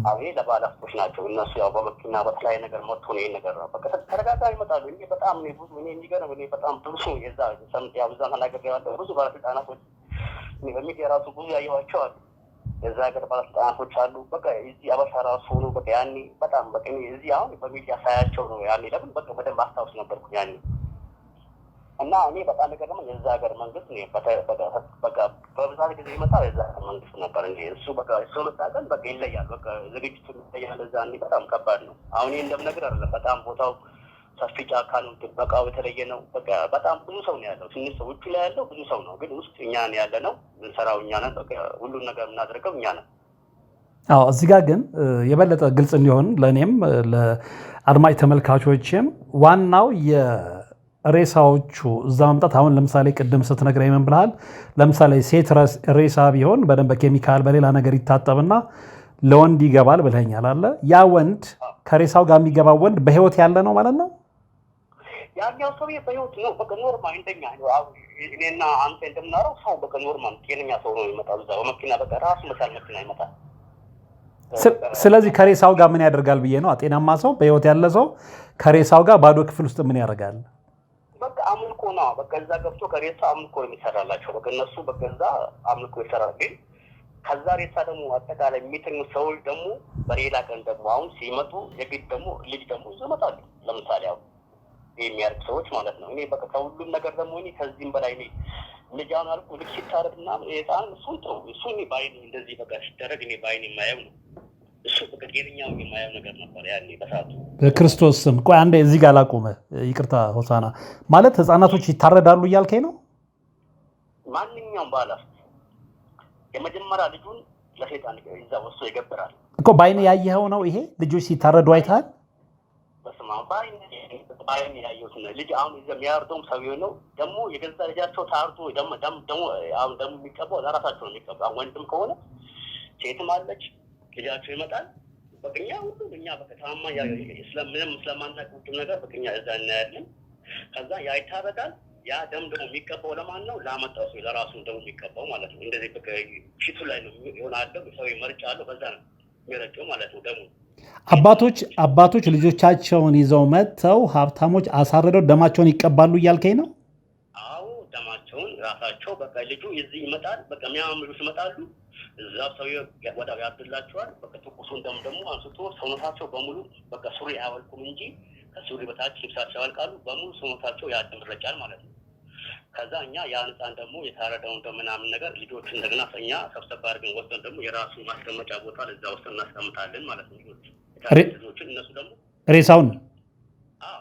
አሁን ለባለ ሀብቶች ናቸው እነሱ። ያው በመኪና በተለያየ ነገር መጥቶ ነው ይሄን ነገር በቃ ተረጋጋሚ ይመጣሉ። እኔ በጣም የሚገርም በጣም ብዙ የዛ ሰምት ያው እዛ ተናገር ያለው ብዙ ባለስልጣናቶች በሚዲያ ራሱ ብዙ ያየኋቸው አሉ። የዛ ሀገር ባለስልጣናቶች አሉ። በቃ እዚህ አበሻ ራሱ ሆኖ በቃ ያኔ በጣም በቃ እዚህ አሁን በሚዲያ ሳያቸው ነው ያኔ ለምን በቃ በደንብ አስታውስ ነበርኩ ያኔ። እና እኔ በጣም ነገር ደግሞ የዛ ሀገር መንግስት በቃ በብዛት ጊዜ ይመጣል የዛ ሀገር መንግስት ነበር እንጂ እሱ በቃ እሱ መጣቀን በቃ ይለያል። በቃ ዝግጅቱ ይለያል። እዛ በጣም ከባድ ነው። አሁን ይሄ እንደምነግር አይደለም። በጣም ቦታው ሰፊ ጫካ ነው። ጥበቃው የተለየ ነው። በቃ በጣም ብዙ ሰው ነው ያለው። ትንሽ ሰው ውጭ ላይ ያለው ብዙ ሰው ነው፣ ግን ውስጥ እኛ ያለ ነው። እንሰራው እኛ ነን። በቃ ሁሉን ነገር የምናደርገው እኛ ነን። አዎ እዚህ ጋር ግን የበለጠ ግልጽ እንዲሆን ለእኔም ለአድማጭ ተመልካቾችም ዋናው የሬሳዎቹ እዛ መምጣት አሁን ለምሳሌ ቅድም ስትነግረኝ ምን ብለሃል? ለምሳሌ ሴት ሬሳ ቢሆን በደንብ በኬሚካል በሌላ ነገር ይታጠብና ለወንድ ይገባል ብለኛል አለ። ያ ወንድ ከሬሳው ጋር የሚገባው ወንድ በህይወት ያለ ነው ማለት ነው? ያኛው ሰው በህይወት ነው። በቃ ኖርማል እንደኛ ነው። እኔና አንተ እንደምናረው ሰው በቃ ኖርማል ጤነኛ ሰው ነው የሚመጣው። እዛ በመኪና በቃ ራሱ መሳል መኪና ይመጣል። ስለዚህ ከሬሳው ጋር ምን ያደርጋል ብዬ ነው። ጤናማ ሰው በህይወት ያለ ሰው ከሬሳው ጋር ባዶ ክፍል ውስጥ ምን ያደርጋል? በቃ አምልኮ ነው። በቃ እዛ ገብቶ ከሬሳ አምልኮ የሚሰራላቸው በቃ እነሱ በቃ እዛ አምልኮ ይሰራል። ግን ከዛ ሬሳ ደግሞ አጠቃላይ የሚተኙ ሰዎች ደግሞ በሌላ ቀን ደግሞ አሁን ሲመጡ የግድ ደግሞ ልጅ ደግሞ ይመጣሉ። ለምሳሌ አሁን የሚያርግ ሰዎች ማለት ነው። እኔ በቃ ከሁሉም ነገር ደግሞ እኔ ከዚህም በላይ እኔ ልጅ አሁን አልኩ ልጅ ሲታረድ ምናምን የህፃን እሱን ተው፣ እሱ እኔ በዓይኔ እንደዚህ በቃ ሲደረግ እኔ በዓይኔ የማየው ነው። እሱ በቃ ጤነኛው የማየው ነገር ነበር ያኔ በሰዓቱ። በክርስቶስ ስም ቆይ አንዴ እዚህ ጋር ላቁምህ። ይቅርታ ሆሳና፣ ማለት ህፃናቶች ይታረዳሉ እያልከኝ ነው? ማንኛውም ባላስ የመጀመሪያ ልጁን ለሰይጣን ይዛ ወስዶ ይገብራል እኮ። በዓይኔ ያየኸው ነው ይሄ? ልጆች ሲታረዱ አይተሃል? በስመ አብ በዓይኔ ያየሁት ነው። ልጅ አሁን የሚያርደውም ሰውዬው ነው ደግሞ የገዛ ልጃቸው ታርዶ ደግሞ አሁን ደግሞ የሚቀባው ለራሳቸው ነው የሚቀባው። ወንድም ከሆነ ሴትም አለች ልጃቸው ይመጣል። በቅኛ ሁሉ እኛ በከተማ ምንም ስለማናውቅ ሁሉ ነገር በቅኛ እዛ እናያለን። ከዛ ያ ይታረዳል። ያ ደም ደግሞ የሚቀባው ለማን ነው? ላመጣው ሰው ለራሱ ደግሞ የሚቀባው ማለት ነው። እንደዚህ በቃ ፊቱ ላይ ነው ይሆናል። ሰው መርጫ አለው በዛ ነው የሚረጨው ማለት ነው። ደግሞ አባቶች ልጆቻቸውን ይዘው መጥተው ሀብታሞች አሳርደው ደማቸውን ይቀባሉ እያልከኝ ነው? አዎ ደማቸውን ራሳቸው በቃ ልጁ እዚህ ይመጣል። በቃ የሚያምሩ ይመጣሉ። እዛ ሰው ወዳው ያድላቸዋል። በቃ ትኩሱን ደም ደግሞ አንስቶ ሰውነታቸው በሙሉ በቃ ሱሪ አያወልቁም እንጂ ከሱሪ በታች ልብሳቸው ያወልቃሉ። በሙሉ ሰውነታቸው ያደም ይረጫል ማለት ነው። ከዛ እኛ የአንፃን ደግሞ የታረደውን ደም ምናምን ነገር ልጆች እንደገና እኛ ሰብሰብ አድርገን ወስደን ደግሞ የራሱ ማስቀመጫ ቦታ ለዛ ወስደን እናስቀምጣለን ማለት ነው። ልጆችን እነሱ ደግሞ ሬሳውን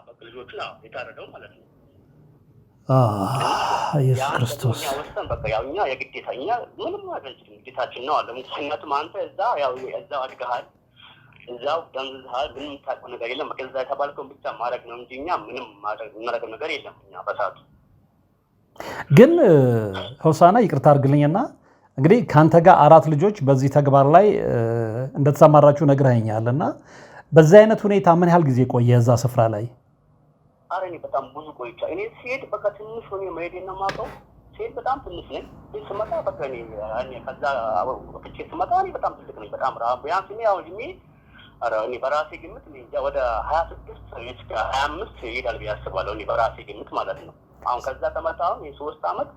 በቃ ልጆቹን የታረደው ማለት ነው። ኢየሱስ ክርስቶስ ወስደን በቃ ያው እኛ የግዴታ እኛ ምንም አገንችልም ግዴታችን ነው አለ። ምክንያቱም አንተ እዛ ያው እዛው አድገሃል፣ እዛው ደምዝሃል፣ ምንም የምታውቀው ነገር የለም። በቃ እዛ የተባልከውን ብቻ ማድረግ ነው እንጂ እኛ ምንም የምናደርገው ነገር የለም። እኛ በሰዓቱ ግን ሆሳና ይቅርታ አድርግልኝና እንግዲህ ከአንተ ጋር 4 ልጆች በዚህ ተግባር ላይ እንደተሰማራችሁ ነግረኸኛል እና በዚህ አይነት ሁኔታ ምን ያህል ጊዜ ቆየ እዛ ስፍራ ላይ? ኧረ እኔ በጣም ብዙ ቆይቻ። እኔ ሲሄድ በቃ ትንሽ ሆኜ መሄዴን ነው የማውቀው። ሲሄድ በጣም ትንሽ ነኝ፣ ግን ስመጣ በቃ እኔ ከዛ ፍቼ ስመጣ እኔ በጣም ትልቅ ነኝ። በጣም ቢያንስ እኔ አሁን እኔ በራሴ ግምት ወደ 26 እስከ 25 ይሄዳል ብዬ አስባለሁ። እኔ በራሴ ግምት ማለት ነው። አሁን ከዛ ከመጣ አሁን የ3 ዓመት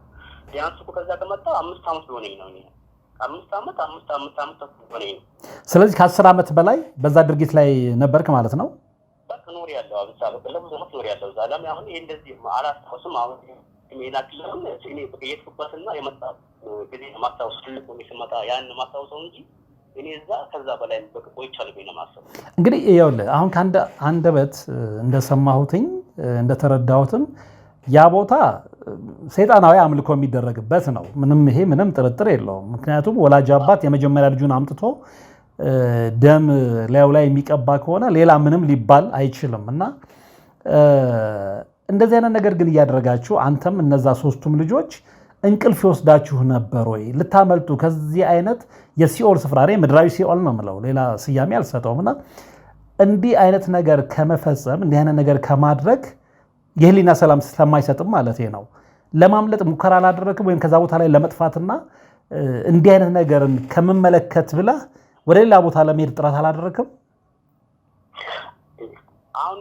ቢያንስ እኮ ከዛ ከመጣ 5 ዓመት ሊሆነኝ ነው። 5 ዓመት ሆነኝ ነው። ስለዚህ ከ10 ዓመት በላይ በዛ ድርጊት ላይ ነበርክ ማለት ነው? በቃ ኖር ያለው አብዛ ለብዙ ዓመት ኖር ያለው እዛ ለም አሁን ይሄ እንደዚህ አላስታውስም። አሁን ሜላክለውን እኔ በየትኩበትና የመጣ ጊዜ ማስታወስ ትልቁ ስመጣ ያን ማስታወሰው እንጂ እኔ እዛ ከዛ በላይ በቃ ቆይቻለሁ ብዬ ነው የማስበው። እንግዲህ ይኸውልህ አሁን ከአንድ አንደበት እንደሰማሁትኝ እንደተረዳሁትም ያ ቦታ ሰይጣናዊ አምልኮ የሚደረግበት ነው። ምንም ጥርጥር የለውም። ምክንያቱም ወላጅ አባት የመጀመሪያ ልጁን አምጥቶ ደም ላዩ ላይ የሚቀባ ከሆነ ሌላ ምንም ሊባል አይችልም እና እንደዚህ አይነት ነገር ግን እያደረጋችሁ አንተም እነዛ 3ቱም ልጆች እንቅልፍ ይወስዳችሁ ነበር ወይ? ልታመልጡ ከዚህ አይነት የሲኦል ስፍራ ምድራዊ ሲኦል ነው የምለው፣ ሌላ ስያሜ አልሰጠውም እና እንዲህ አይነት ነገር ከመፈጸም እንዲህ አይነት ነገር ከማድረግ የህሊና ሰላም ስለማይሰጥም ማለት ነው ለማምለጥ ሙከራ አላደረግም? ወይም ከዛ ቦታ ላይ ለመጥፋትና እንዲህ አይነት ነገርን ከምመለከት ብለህ ወደ ሌላ ቦታ ለመሄድ ጥረት አላደረግም? አሁን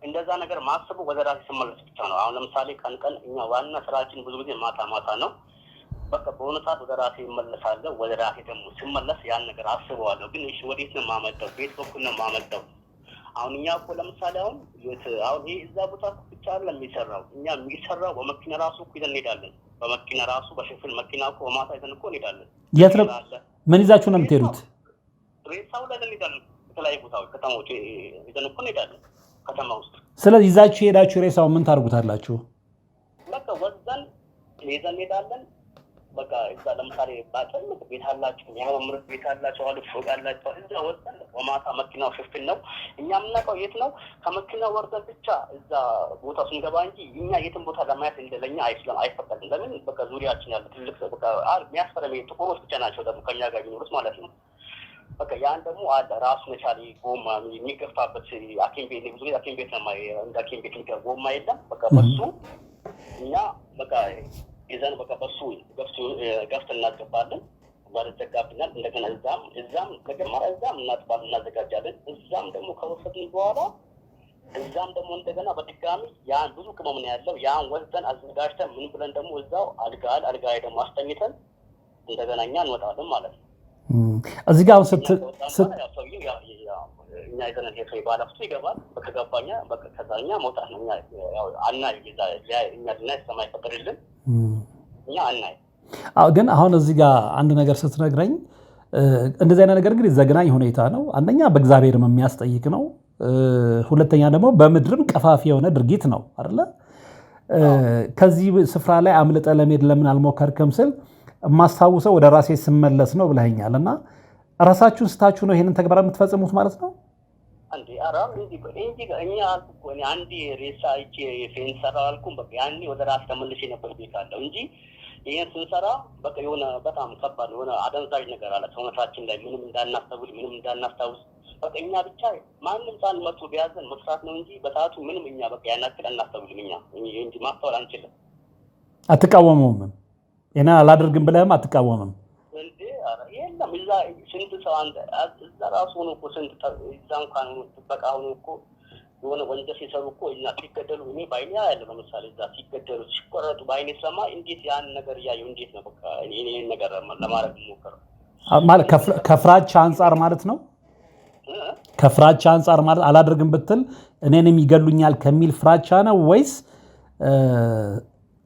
እንደዛ ነገር ማስቡ ወደ ራሴ ስመለስ ብቻ ነው። አሁን ለምሳሌ ቀን እኛ ዋና ስራችን ብዙ ጊዜ ማታ ነው። በቃ በሆነ ሰዓት ወደ ራሴ እመለሳለሁ። ወደ ራሴ ደግሞ ስመለስ ያን ነገር አስበዋለሁ። ግን እሺ ወዴት ነው የማመጣው? ቤት በኩል ነው የማመጣው። አሁን እኛ እኮ ለምሳሌ አሁን ይሄ እዛ ቦታ ብቻ አይደለም የሚሰራው። እኛ የሚሰራው በመኪና ራሱ እኮ ይዘን እንሄዳለን። በመኪና ራሱ በሽፍን መኪና እኮ በማታ ይዘን እኮ እንሄዳለን። የት ነው? ምን ይዛችሁ ነው የምትሄዱት? ሬሳው ላይ እንሄዳለን። የተለያዩ ቦታዎች ከተሞች ይዘን እኮ እንሄዳለን። ከተማ ውስጥ። ስለዚህ ይዛችሁ ሄዳችሁ ሬሳው ምን ታርጉታላችሁ? በቃ ወዘን ይዘን ሄዳለን። በቃ እዛ ለምሳሌ ባትልቅ ቤት አላቸው፣ የሚያምር ቤት አላቸው፣ አሉ ፎቅ አላቸው። እዛ ወዘን በማታ መኪናው ሽፍን ነው። እኛ የምናውቀው የት ነው? ከመኪናው ወርደን ብቻ እዛ ቦታ ስንገባ እንጂ እኛ የትም ቦታ ለማየት እንደለኛ አይፈቀድም። ለምን? በቃ ዙሪያችን ያለ ትልቅ በቃ የሚያስፈረም ጥቁሮች ብቻ ናቸው ደግሞ ከኛ ጋር የሚኖሩት ማለት ነው። በቃ ያን ደግሞ አለ ራሱ መቻል ጎማ የሚገፋበት ሐኪም ቤት ብዙ ጊዜ ሐኪም ቤት ነው እንደ ሐኪም ቤት ጎማ የለም። በቃ በሱ እኛ በቃ ይዘን በቃ በሱ ገፍት እናስገባለን። ባልዘጋብናል። እንደገና እዛም መጀመሪያ እዛም እናጥባለን፣ እናዘጋጃለን። እዛም ደግሞ ከወሰድን በኋላ እዛም ደግሞ እንደገና በድጋሚ ያን ብዙ ቅመም ነው ያለው። ያን ወስደን አዘጋጅተን ምን ብለን ደግሞ እዛው አልጋ ላይ ደግሞ አስተኝተን እንደገና እኛ እንወጣለን ማለት ነው። እዚህ ጋር እኛ ይዘን ሄዶ ባለፍቱ ይገባል። በከገባኛ ከዛኛ መውጣት ነው። እኛ አናይ እኛ ልናይ ስለማይፈቀድልን እኛ አናይ። ግን አሁን እዚህ ጋር አንድ ነገር ስትነግረኝ እንደዚህ አይነት ነገር እንግዲህ ዘግናኝ ሁኔታ ነው። አንደኛ በእግዚአብሔርም የሚያስጠይቅ ነው። ሁለተኛ ደግሞ በምድርም ቀፋፊ የሆነ ድርጊት ነው አይደለ? ከዚህ ስፍራ ላይ አምልጠ ለመሄድ ለምን አልሞከርክም ስል የማስታውሰው ወደ ራሴ ስመለስ ነው ብለኸኛል። እና ራሳችሁን ስታችሁ ነው ይሄንን ተግባር የምትፈጽሙት ማለት ነው? አንዴ አራም እኛ አልኩ እኔ አንዴ ሬሳ እቺ ፌን ሰራው አልኩም። በቃ ያኔ ወደ ራስ ተመልሼ ነበር ቤት አለው እንጂ ይሄን ስንሰራ በቃ የሆነ በጣም ከባድ የሆነ አደንዛዥ ነገር አለ ሰውነታችን ላይ ምንም እንዳናስታውስ በቃ እኛ ብቻ ማንም ሳን መጥቶ ቢያዘን መስራት ነው እንጂ በሰዓቱ ምንም እኛ በቃ ያናክል አናስተውልም። እኛ እንጂ ማስተዋል አንችልም። አትቃወሙም? እና አላደርግም ብለህም አትቃወምም እንዴ? አረ የለም እዛ ስንት ሰው አንተ እዛ ራሱ ሆኖ እኮ ስንት እዛ እንኳን ጥበቃ ሆኖ እኮ የሆነ ወንጀል ሲሰሩ እኮ እና ሲገደሉ እኔ ባይኔ ያለው ለምሳሌ እዛ ሲገደሉ ሲቆረጡ ባይኔ ሰማ እንዴት ያን ነገር ያየው እንዴት ነው በቃ እኔ ነገር ለማድረግ ሞከረ ማለት ከፍራቻ አንፃር ማለት ነው። ከፍራቻ አንፃር ማለት አላደርግም ብትል እኔንም ይገሉኛል ከሚል ፍራቻ ነው ወይስ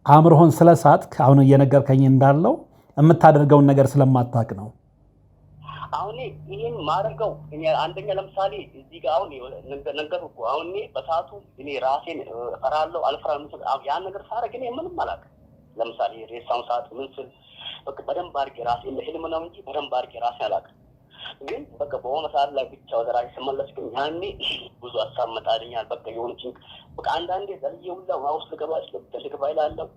አእምሮህን ስለሳት አሁን እየነገርከኝ እንዳለው የምታደርገውን ነገር ስለማታውቅ ነው? አሁን ይሄን ማድረገው እኔ አንደኛ ለምሳሌ እዚህ ጋር አሁን ነገር እኮ አሁን በሰዓቱ እኔ ራሴን እፈራለሁ አልፈራም። ያን ነገር ሳደርግ እኔ ምንም አላውቅም። ለምሳሌ ሬሳውን ሰዓት ምን ስል በቃ በደንብ አድርጌ ራሴን ለህልም ነው እንጂ በደንብ አድርጌ ራሴን አላውቅም። ግን በቃ በሆነ ሰዓት ላይ ብቻ ወደ ራሴ ስመለስ ግን ያኔ ብዙ ሀሳብ መጣልኛል። በቃ የሆነች በቃ አንዳንዴ ዘልየውላ ውስጥ ልገባ ይላለሁ።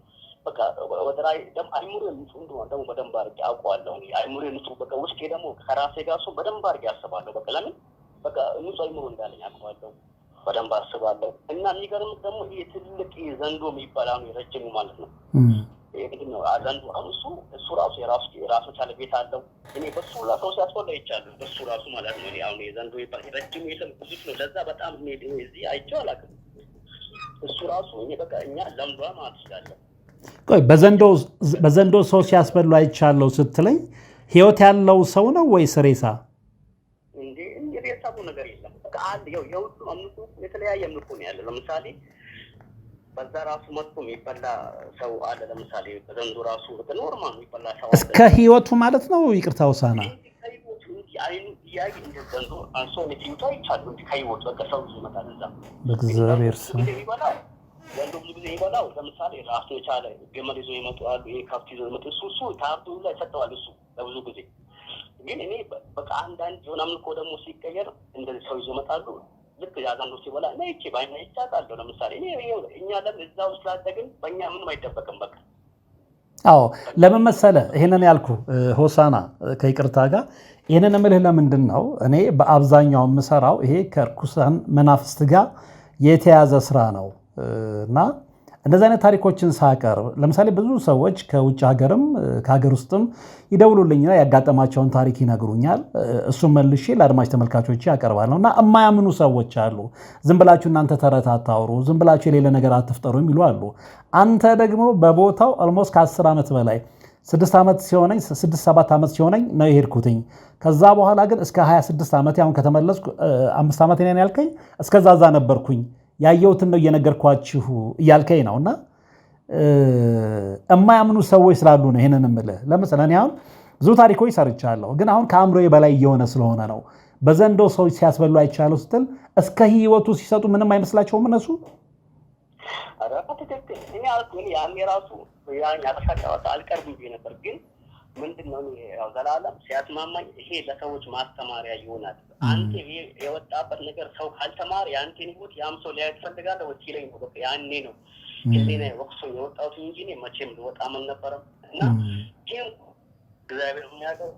በቃ ወደ ራሴ ደግሞ አይሙሬ ንጹህ እንደሆነ ደግሞ በደንብ አድርጌ አውቀዋለሁ። አይሙሬ ንጹህ በቃ ውስጤ ደግሞ ከራሴ ጋር እሱ በደንብ አድርጌ አስባለሁ። በቃ ለምን በቃ ንጹህ አይሙሬ እንዳለኝ አውቀዋለሁ፣ በደንብ አስባለሁ። እና የሚገርምህ ደግሞ ይሄ ትልቅ ዘንዶ የሚባል አሁን ረጅሙ ማለት ነው ነው አዛንዱ እሱ ራሱ የራሱ ቻለ ቤት አለው። እኔ በሱ ሰው ሲያስወላ ይቻላል በሱ ራሱ ማለት ነው። አሁን የዘንዶ ይባል ረጅም የለም ብዙ ነው። ለዛ በጣም እዚህ አይቼው አላውቅም። እሱ ራሱ እኔ በቃ እኛ ለምዷ ማለት ይችላል። ቆይ በዘንዶ ሰው ሲያስበሉ አይቻለሁ ስትለኝ ህይወት ያለው ሰው ነው ወይስ ሬሳ? እንዴ ሬሳ ነገር የለም። በቃ አንድ የሁሉ አምልኮ የተለያየ አምልኮ ነው ያለው። ለምሳሌ በዛ ራሱ መጥቶ የሚበላ ሰው አለ። ለምሳሌ በዘንዶ ራሱ ኖርማል የሚበላ ሰው አለ። እስከ ህይወቱ ማለት ነው። ይቅርታ ውሳና ከህይወቱ አይኑ ያይ እንደዘንዶ አንሶ ለቲዩታ ይቻላል እንጂ ከህይወቱ በቃ ሰው ይመጣል። እዛ በእግዚአብሔር ስም ይበላው ዘንዶ ብዙ ጊዜ ይበላው። ለምሳሌ ራሱ የቻለ ገመድ ይዞ ይመጣሉ። ይሄ ካፍት ይዞ ይመጣሉ። እሱ ታርዱ ላይ ሰጠዋል። እሱ ለብዙ ጊዜ ግን እኔ በቃ አንዳንድ የሆነ አምልኮ ደግሞ ሲቀየር እንደዚህ ሰው ይዞ ይመጣሉ። ልክ ያዛንዶ ሲበላ እና ይቺ ባይና ይቻላል። ለምሳሌ እኛ ለምን እዛው ስላደግን በእኛ ምንም አይደበቅም። በቃ አዎ ለምን መሰለህ ይሄንን ያልኩ ሆሳና ከይቅርታ ጋር ይሄንን እምልህ ለምንድን ነው እኔ በአብዛኛው የምሰራው ይሄ ከርኩሳን መናፍስት ጋር የተያዘ ስራ ነው። እና እንደዚህ አይነት ታሪኮችን ሳቀርብ ለምሳሌ ብዙ ሰዎች ከውጭ ሀገርም ከሀገር ውስጥም ይደውሉልኝና ያጋጠማቸውን ታሪክ ይነግሩኛል። እሱም መልሼ ለአድማጭ ተመልካቾች ያቀርባለሁ። እና የማያምኑ ሰዎች አሉ። ዝም ብላችሁ እናንተ ተረት አታውሩ፣ ዝም ብላችሁ የሌለ ነገር አትፍጠሩ የሚሉ አሉ። አንተ ደግሞ በቦታው ኦልሞስት ከ10 ዓመት በላይ 6 ዓመት ሲሆነኝ ነው የሄድኩትኝ። ከዛ በኋላ ግን እስከ 26 ዓመት አሁን ከተመለስኩ 5 ዓመት ነን ያልከኝ እስከዛ ነበርኩኝ። ያየሁትን ነው እየነገርኳችሁ እያልከኝ ነው። እና የማያምኑ ሰዎች ስላሉ ነው ይሄንን የምልህ። ለምሳሌ እኔ አሁን ብዙ ታሪኮች ሰርቻለሁ፣ ግን አሁን ከአእምሮዬ በላይ እየሆነ ስለሆነ ነው በዘንዶ ሰው ሲያስበሉ አይቻለው ስትል እስከ ህይወቱ ሲሰጡ ምንም አይመስላቸውም እነሱ እኔ አልኩኝ ያኔ ራሱ ያን ያተሻሻው አልቀርብም ነበር ግን ምንድነው ያው ዘላለም ሲያስማማኝ ይሄ ለሰዎች ማስተማሪያ ይሆናል አንተ ይሄ የወጣበት ነገር ሰው ካልተማር ያንተን ህይወት ያም ሰው ሊያይ ይፈልጋል ወጪ ላይ ነው በቃ ያኔ ነው ስለዚህ ወቅቱ የወጣው እንጂ ነው መቼም ልወጣም ነበር እና ግን እግዚአብሔር የሚያውቀው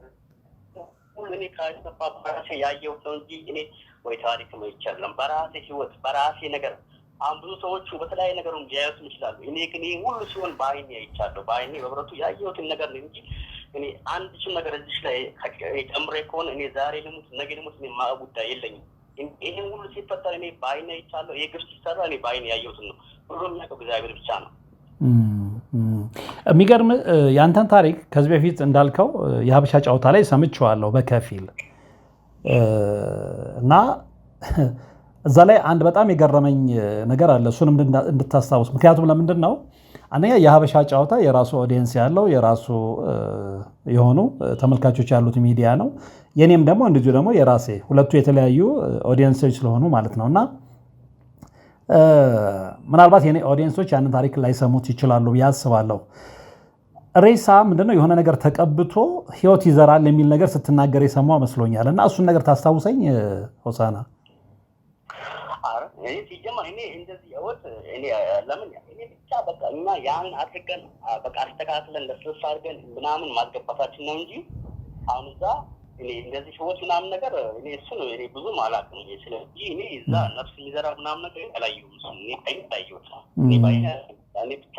ሁሉኔ ካስተፋፋራሴ ያየው ሰው እንጂ እኔ ወይ ታሪክ ነው ይቻላል በራሴ ህይወት በራሴ ነገር ብዙ ሰዎች በተለያየ ነገሩን ሊያዩት ይችላሉ እኔ ግን ሁሉ ሲሆን ባይኔ አይቻለሁ ባይኔ በብረቱ ያየሁትን ነገር ነው እንጂ እኔ አንድ ነገር እዚህ ላይ ጨምሬ ከሆነ እኔ ዛሬ ልሙት ነገ ልሙት እኔ ማጉዳይ የለኝም ይሄን ሁሉ ሲፈጠር እኔ ባይኔ አይቻለሁ ይሄ ግፍ ሲሰራ እኔ ባይኔ ያየሁትን ነው ሁሉም ያለው እግዚአብሔር ብቻ ነው የሚገርም ያንተን ታሪክ ከዚህ በፊት እንዳልከው የሀበሻ ጫውታ ላይ ሰምቼዋለሁ በከፊል እና እዛ ላይ አንድ በጣም የገረመኝ ነገር አለ እሱንም እንድታስታውስ ምክንያቱም ለምንድን ነው አንደኛ የሀበሻ ጫውታ የራሱ ኦዲየንስ ያለው የራሱ የሆኑ ተመልካቾች ያሉት ሚዲያ ነው የኔም ደግሞ እንደዚሁ ደግሞ የራሴ ሁለቱ የተለያዩ ኦዲየንሶች ስለሆኑ ማለት ነውና ምናልባት የኔ ኦዲየንሶች ያንን ታሪክ ላይ ሰሙት ይችላሉ ያስባለሁ ሬሳ ምንድነው የሆነ ነገር ተቀብቶ ህይወት ይዘራል የሚል ነገር ስትናገር የሰማው መስሎኛል እና እሱን ነገር ታስታውሰኝ ሆሳና እኔ ሲጀመር እኔ እንደዚህ ያወጥ እኔ ለምን እኔ ብቻ በቃ እኛ ያን አድርገን በቃ አስተካክለን ለስልስ አድርገን ምናምን ማስገባታችን ነው እንጂ አሁን እዛ እኔ እንደዚህ ህይወት ምናምን ነገር እኔ እሱ ነው እኔ ብዙም አላውቅም ስለዚህ እኔ እዛ ነፍስ የሚዘራ ምናምን ነገር አላየሁም እኔ አይታየውም እኔ ብቻ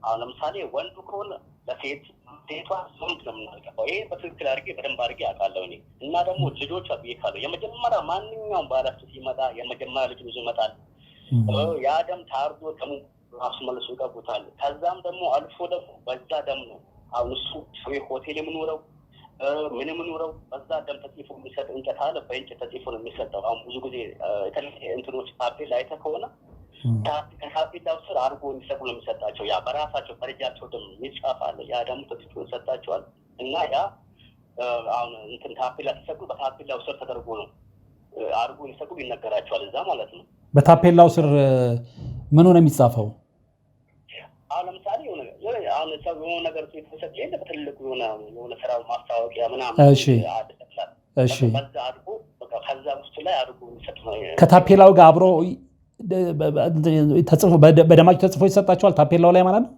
አሁን ለምሳሌ ወንዱ ከሆነ ለሴት ሴቷ ወንድ ነው የምናልቀው ይሄ በትክክል አድርጌ በደንብ አድርጌ አውቃለሁ እኔ እና ደግሞ ልጆች አብይካለሁ የመጀመሪያ ማንኛውም ባላችሁ ሲመጣ የመጀመሪያ ልጅ ይዞ ይመጣል ያ ደም ታርዶ ደሙ ራሱ መልሶ ይቀቡታል ከዛም ደግሞ አልፎ ደግሞ በዛ ደም ነው አሁን እሱ ሆቴል የምኖረው ምን የምኖረው በዛ ደም ተጽፎ የሚሰጥ እንጨት አለ በእንጨት ተጽፎ ነው የሚሰጠው አሁን ብዙ ጊዜ እንትኖች ታፔላ አይተህ ከሆነ ታፔላው ስር አድርጎ እንዲሰጡ ነው የሚሰጣቸው ያ በራሳቸው በረጃቸው ደም ይጻፋል ያ ደግሞ ተጽፎ ይሰጣቸዋል እና ያ አሁን እንትን ታፔላ ተሰጡ በታፔላው ስር ተደርጎ ነው አድርጎ እንዲሰጡ ይነገራቸዋል እዛ ማለት ነው በታፔላው ስር ምን ነው የሚጻፈው አሁን ለምሳሌ አሁን ሰው የሆነ ነገር ሲተሰጥ የለ በትልቁ የሆነ ስራው ማስታወቂያ ምናምን እሺ በዛ አድርጎ በቃ ከዛ ውስጥ ላይ አድርጎ እንዲሰጡ ነው ከታፔላው ጋር አብሮ ተጽፎ በደማቸው ተጽፎ ይሰጣቸዋል ታፔላው ላይ ማለት ነው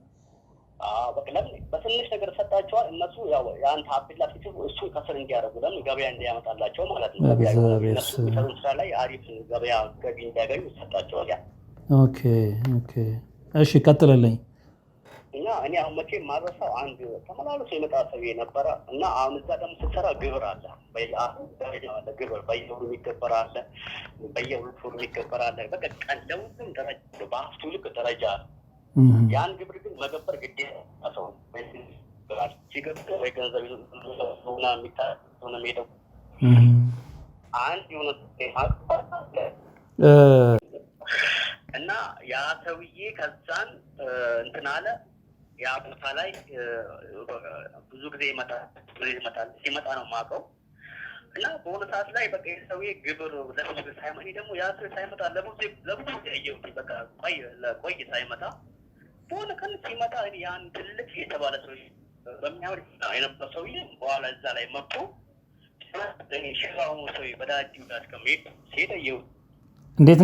በቃ በትንሽ ነገር ሰጣቸዋል እነሱ ያው ያን ታፔላ ሲጽፉ እሱ ከስር እንዲያደርጉ ለምን ገበያ እንዲያመጣላቸው ማለት ነው ገበያ እነሱ የሚሰሩት ስራ ላይ አሪፍ ገበያ ገቢ እንዲያገኙ ይሰጣቸዋል ያ ኦኬ እሺ ቀጥልልኝ እና እኔ አሁን መቼም ማረሳው አንድ ተመላለሱ የመጣ ሰው ነበረ እና አሁን እዛ ደግሞ ስትሰራ ግብር አለ ግብር በየወሩ የሚገበር አለ በየሁለት ወሩ የሚገበር አለ በቃ ቀለውም ደረጃ በሀብቱ ልክ ደረጃ አለ ያን ግብር ግን መገበር ግዴታ ሰው ሲገብር ወይ ገንዘብ ሆና የሚታሆነ ሄደው አንድ የሆነ እና ያ ሰውዬ ከዛን እንትን አለ ያ ቦታ ላይ ብዙ ጊዜ ይመጣል ሲመጣ ነው የማውቀው እና በሆነ ሰዓት ላይ በቃ ሰውዬ ግብር ለብዙ ሳይመጣ ደግሞ ያ ሰው ሳይመጣ ለብዙ ያየሁት በቃ ቆይ ሳይመጣ በሆነ ቀን ሲመጣ ያን ትልቅ የተባለ ሰው በሚያምር የነበረ ሰውዬ በኋላ እዛ ላይ መጥቶ ሽራው ሰው በዳዲው ጋር ከመሄድ ሲሄደየው እንዴት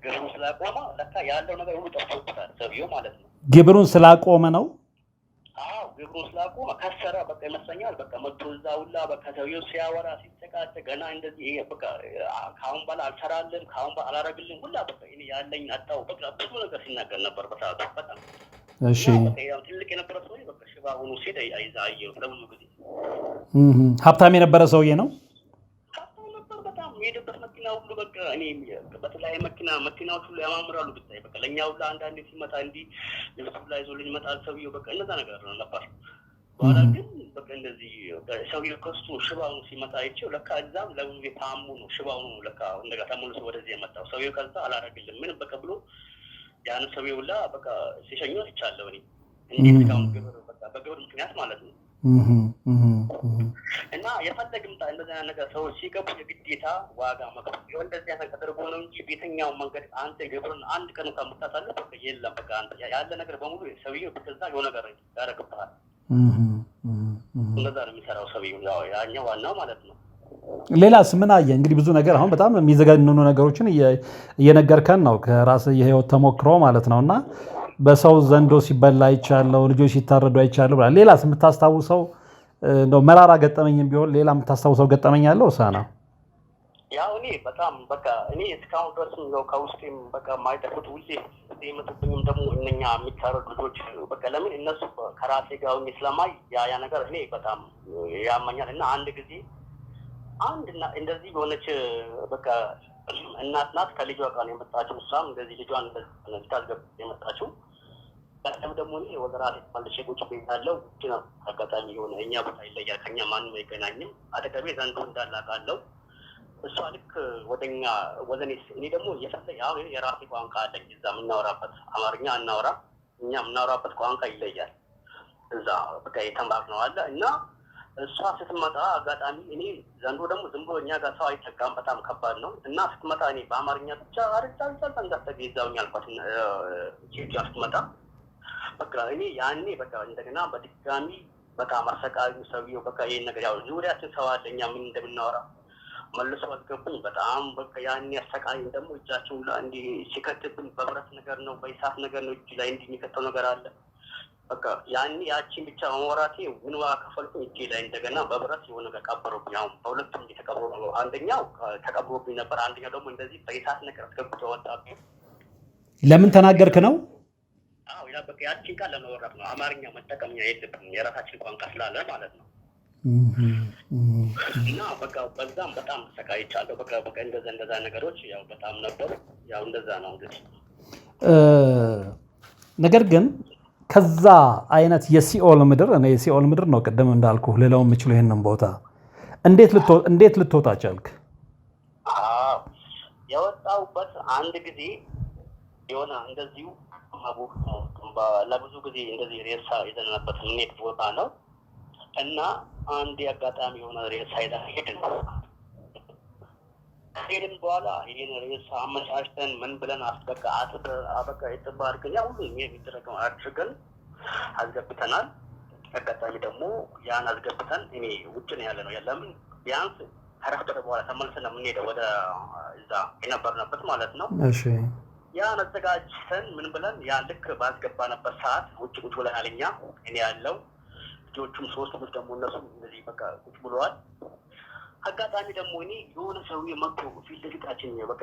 ግብሩን ስላቆመ ለካ ያለው ነገር ሁሉ ጠፍቶታል ሰውዬው ማለት ነው ግብሩን ስላቆመ ነው ግብሩን ስላቆመ ከሰራ በቃ ይመስለኛል በቃ መጥቶ እዛ ሁላ በቃ ሰውዬው ሲያወራ ሲጨቃጨቅ ገና እንደዚህ ይሄ በቃ ካሁን በኋላ አልሰራልም ካሁን በኋላ አላረግልም ሁላ በቃ እኔ ያለኝ አጣው በቃ ብዙ ነገር ሲናገር ነበር በሰዓቱ በጣም እሺ ያው ትልቅ የነበረ ሰውዬ በቃ ሽባ ሆኖ ሲሄድ አይዛየው ለብዙ ጊዜ ሀብታም የነበረ ሰውዬ ነው የሄደበት መኪና ሁሉ በቃ እኔ በተለያየ መኪናዎች ሁሉ ያማምራሉ ብታይ በቃ ለኛ ሁሉ አንዳንዴ ሲመጣ እንዲህ ልብሱ ላይ ይዞልኝ ይመጣል ሰውዬው በቃ እንደዛ ነገር ነበር በኋላ ግን በቃ እንደዚህ ሰውዬው ከሱ ሽባው ሲመጣ አይቼው ለካ እዛም ለብዙ ታሙ ነው ሽባው ነው ለካ እንደጋ ተመልሶ ወደዚህ የመጣው ሰውዬው ከዛ አላረግልም ምን በቃ ብሎ ያን ሰውዬው ሁላ በቃ ሲሸኘው ይቻለው እኔ እንዴት ካሁን ግብር በቃ በግብር ምክንያት ማለት ነው እና የፈለግም እንደዚህ ነገር ሰዎች ሲገቡ የግዴታ ዋጋ መክፈል ይሁን እንደዚህ አይነት ተደርጎ ነው እንጂ ቤተኛው መንገድ አንተ ግብርን አንድ ቀን እንኳን የምታሳልፍ በቃ የለም። በቃ አንተ ያለ ነገር በሙሉ ሰውዬው ብትዛ የሆነ ነገር ያደርግብሃል። እንደዛ ነው የሚሰራው ሰውዬው፣ ያኛው ዋናው ማለት ነው። ሌላስ ምን አየህ? እንግዲህ ብዙ ነገር አሁን በጣም የሚዘገንኑ ነገሮችን እየነገርከን ነው ከራስህ የህይወት ተሞክሮ ማለት ነው። እና በሰው ዘንዶ ሲበላ አይቻለሁ፣ ልጆች ሲታረዱ አይቻለሁ ብላለህ። ሌላስ የምታስታውሰው እንደው መራራ ገጠመኝም ቢሆን ሌላ የምታስታውሰው ገጠመኝ አለው? ሳና ያው እኔ በጣም በቃ እኔ እስካሁን ድረስ ነው ከውስጤም በቃ የማይጠፉት ሁሌ የመጡብኝም ደግሞ እነኛ የሚታረዱ ልጆች በቃ ለምን እነሱ ከራሴ ጋር ስለማይ ያ ነገር እኔ በጣም ያመኛል። እና አንድ ጊዜ አንድና እንደዚህ የሆነች በቃ እናት ናት ከልጇ ጋር ነው የመጣችው። እሷም እንደዚህ ልጇን እንደዚህ ታስገብ የመጣችው ደግሞ እኔ ወደ ራሴ ተመልሼ ቁጭ ብያለሁ። ውጭ ነው አጋጣሚ የሆነ እኛ ቦታ ይለያል፣ ከኛ ማንም አይገናኝም። አጠገቤ ዘንዶ እንዳለ አውቃለሁ። እሷ ልክ ወደኛ እኔ ደግሞ አሁን የራሴ ቋንቋ አለኝ እዛ የምናወራበት አማርኛ እናወራ፣ እኛ የምናወራበት ቋንቋ ይለያል። እዛ በቃ የተማርነው አለ እና እሷ ስትመጣ አጋጣሚ እኔ ዘንዶ ደግሞ ዝም ብሎ እኛ ጋር ሰው አይጠጋም፣ በጣም ከባድ ነው። እና ስትመጣ እኔ በአማርኛ ብቻ አርጫልጫል እንዳትገዛውኝ አልኳት። ሴቷ ስትመጣ በቃ እኔ ያኔ በቃ እንደገና በድጋሚ በጣም አሰቃዩ ሰውዬው በቃ ይሄን ነገር ያው ዙሪያችን ሰው አለ እኛ ምን እንደምናወራ መልሶ አስገቡኝ። በጣም በቃ ያኔ አሰቃይ ደግሞ እጃቸው ላይ እንዲህ ሲከትብኝ በብረት ነገር ነው በእሳት ነገር ነው እጅ ላይ እንዲህ የሚከተው ነገር አለ። በቃ ያኔ ያቺን ብቻ መወራቴ ምን ዋጋ ከፈልኩኝ እጄ ላይ እንደገና በብረት የሆነ ነገር ቀበሩብኝ። አሁን በሁለቱም እየተቀበሩ ነው። አንደኛው ተቀብሮብኝ ነበር፣ አንደኛው ደግሞ እንደዚህ በእሳት ነገር አስገብቶ ወጣብኝ። ለምን ተናገርክ ነው? አዎ ያ በቃ ያቺን ቃል ለመወራት ነው። አማርኛ መጠቀምኛ የለብንም የራሳችን ቋንቋ ስላለ ማለት ነው። እና በቃ በዛም በጣም ተሰቃይቻለሁ። በቃ እንደዛ ነገሮች ያው በጣም ነበሩ። ያው እንደዛ ነው እንግዲህ። ነገር ግን ከዛ አይነት የሲኦል ምድር እኔ የሲኦል ምድር ነው ቅድም እንዳልኩ ልለው የምችለው ይሄንን ቦታ እንዴት ልትወጣ ቻልክ? የወጣሁበት አንድ ጊዜ የሆነ እንደዚሁ ለብዙ ጊዜ እንደዚህ ሬሳ የዘነበት ምኔት ቦታ ነው እና አንድ አጋጣሚ የሆነ ሬሳ ሄድን። ከሄድን በኋላ ይህን ሬሳ አመቻችተን ምን ብለን አስበቃ አበቃ የጥባ አድርገን ያ ሁሉ የሚደረገው አድርገን አስገብተናል። አጋጣሚ ደግሞ ያን አስገብተን እኔ ውጭ ነው ያለ ነው ያለምን ቢያንስ ከረፍት በኋላ ተመልሰን የምንሄደው ወደ እዛ የነበርንበት ማለት ነው። እሺ ያን አዘጋጅተን ምን ብለን ያን ልክ ባስገባንበት ሰዓት ውጭ ቁጭ ብለን አለኛ እኔ ያለው ልጆቹም ሶስት ልጆች ደግሞ እነሱ እንደዚህ በቃ ቁጭ ብለዋል። አጋጣሚ ደግሞ እኔ የሆነ ሰውዬ መጥቶ ፊት ለፊታችን በቃ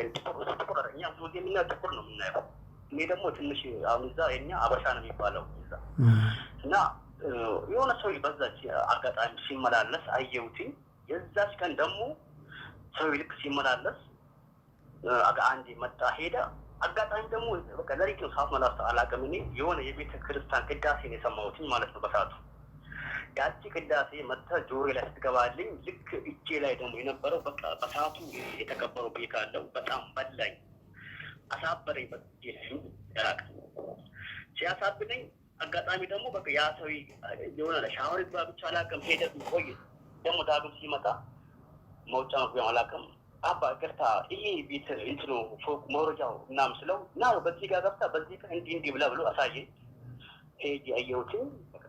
ጥቁር እኛ ብዙ ጊዜ የምናየው ጥቁር ነው የምናየው። እኔ ደግሞ ትንሽ አሁን እዛ የኛ አበሻ ነው የሚባለው እዛ እና የሆነ ሰውዬ በዛች አጋጣሚ ሲመላለስ አየሁትኝ። የዛች ቀን ደግሞ ሰውዬ ልክ ሲመላለስ አንዴ መጣ ሄደ። አጋጣሚ ደግሞ በቃ ለሪክ ነው ሰዓት መላስ አላውቅም። እኔ የሆነ የቤተ ክርስቲያን ቅዳሴ ነው የሰማሁትኝ ማለት ነው በሰዓቱ። ያቺ ቅዳሴ መጥታ ጆሮ ላይ ስትገባልኝ ልክ እጄ ላይ ደግሞ የነበረው በቃ በሰዓቱ የተቀበረው ቤት አለው በጣም በላኝ፣ አሳበረኝ። በራቅ ሲያሳብለኝ አጋጣሚ ደግሞ በቃ ያ ሰው የሆነ ሻወር ግባ ብቻ አላውቅም ሄደ። ቆይ ደግሞ ዳግም ሲመጣ መውጫ መግቢያው አላውቅም። አባ ገርታ ይሄ ቤት እንትኑ ፎቅ መውረጃው እናም ስለው እና በዚህ ጋር ገብታ በዚህ ቀን እንዲህ ብላ ብሎ አሳየኝ። ሄጄ አየሁትኝ።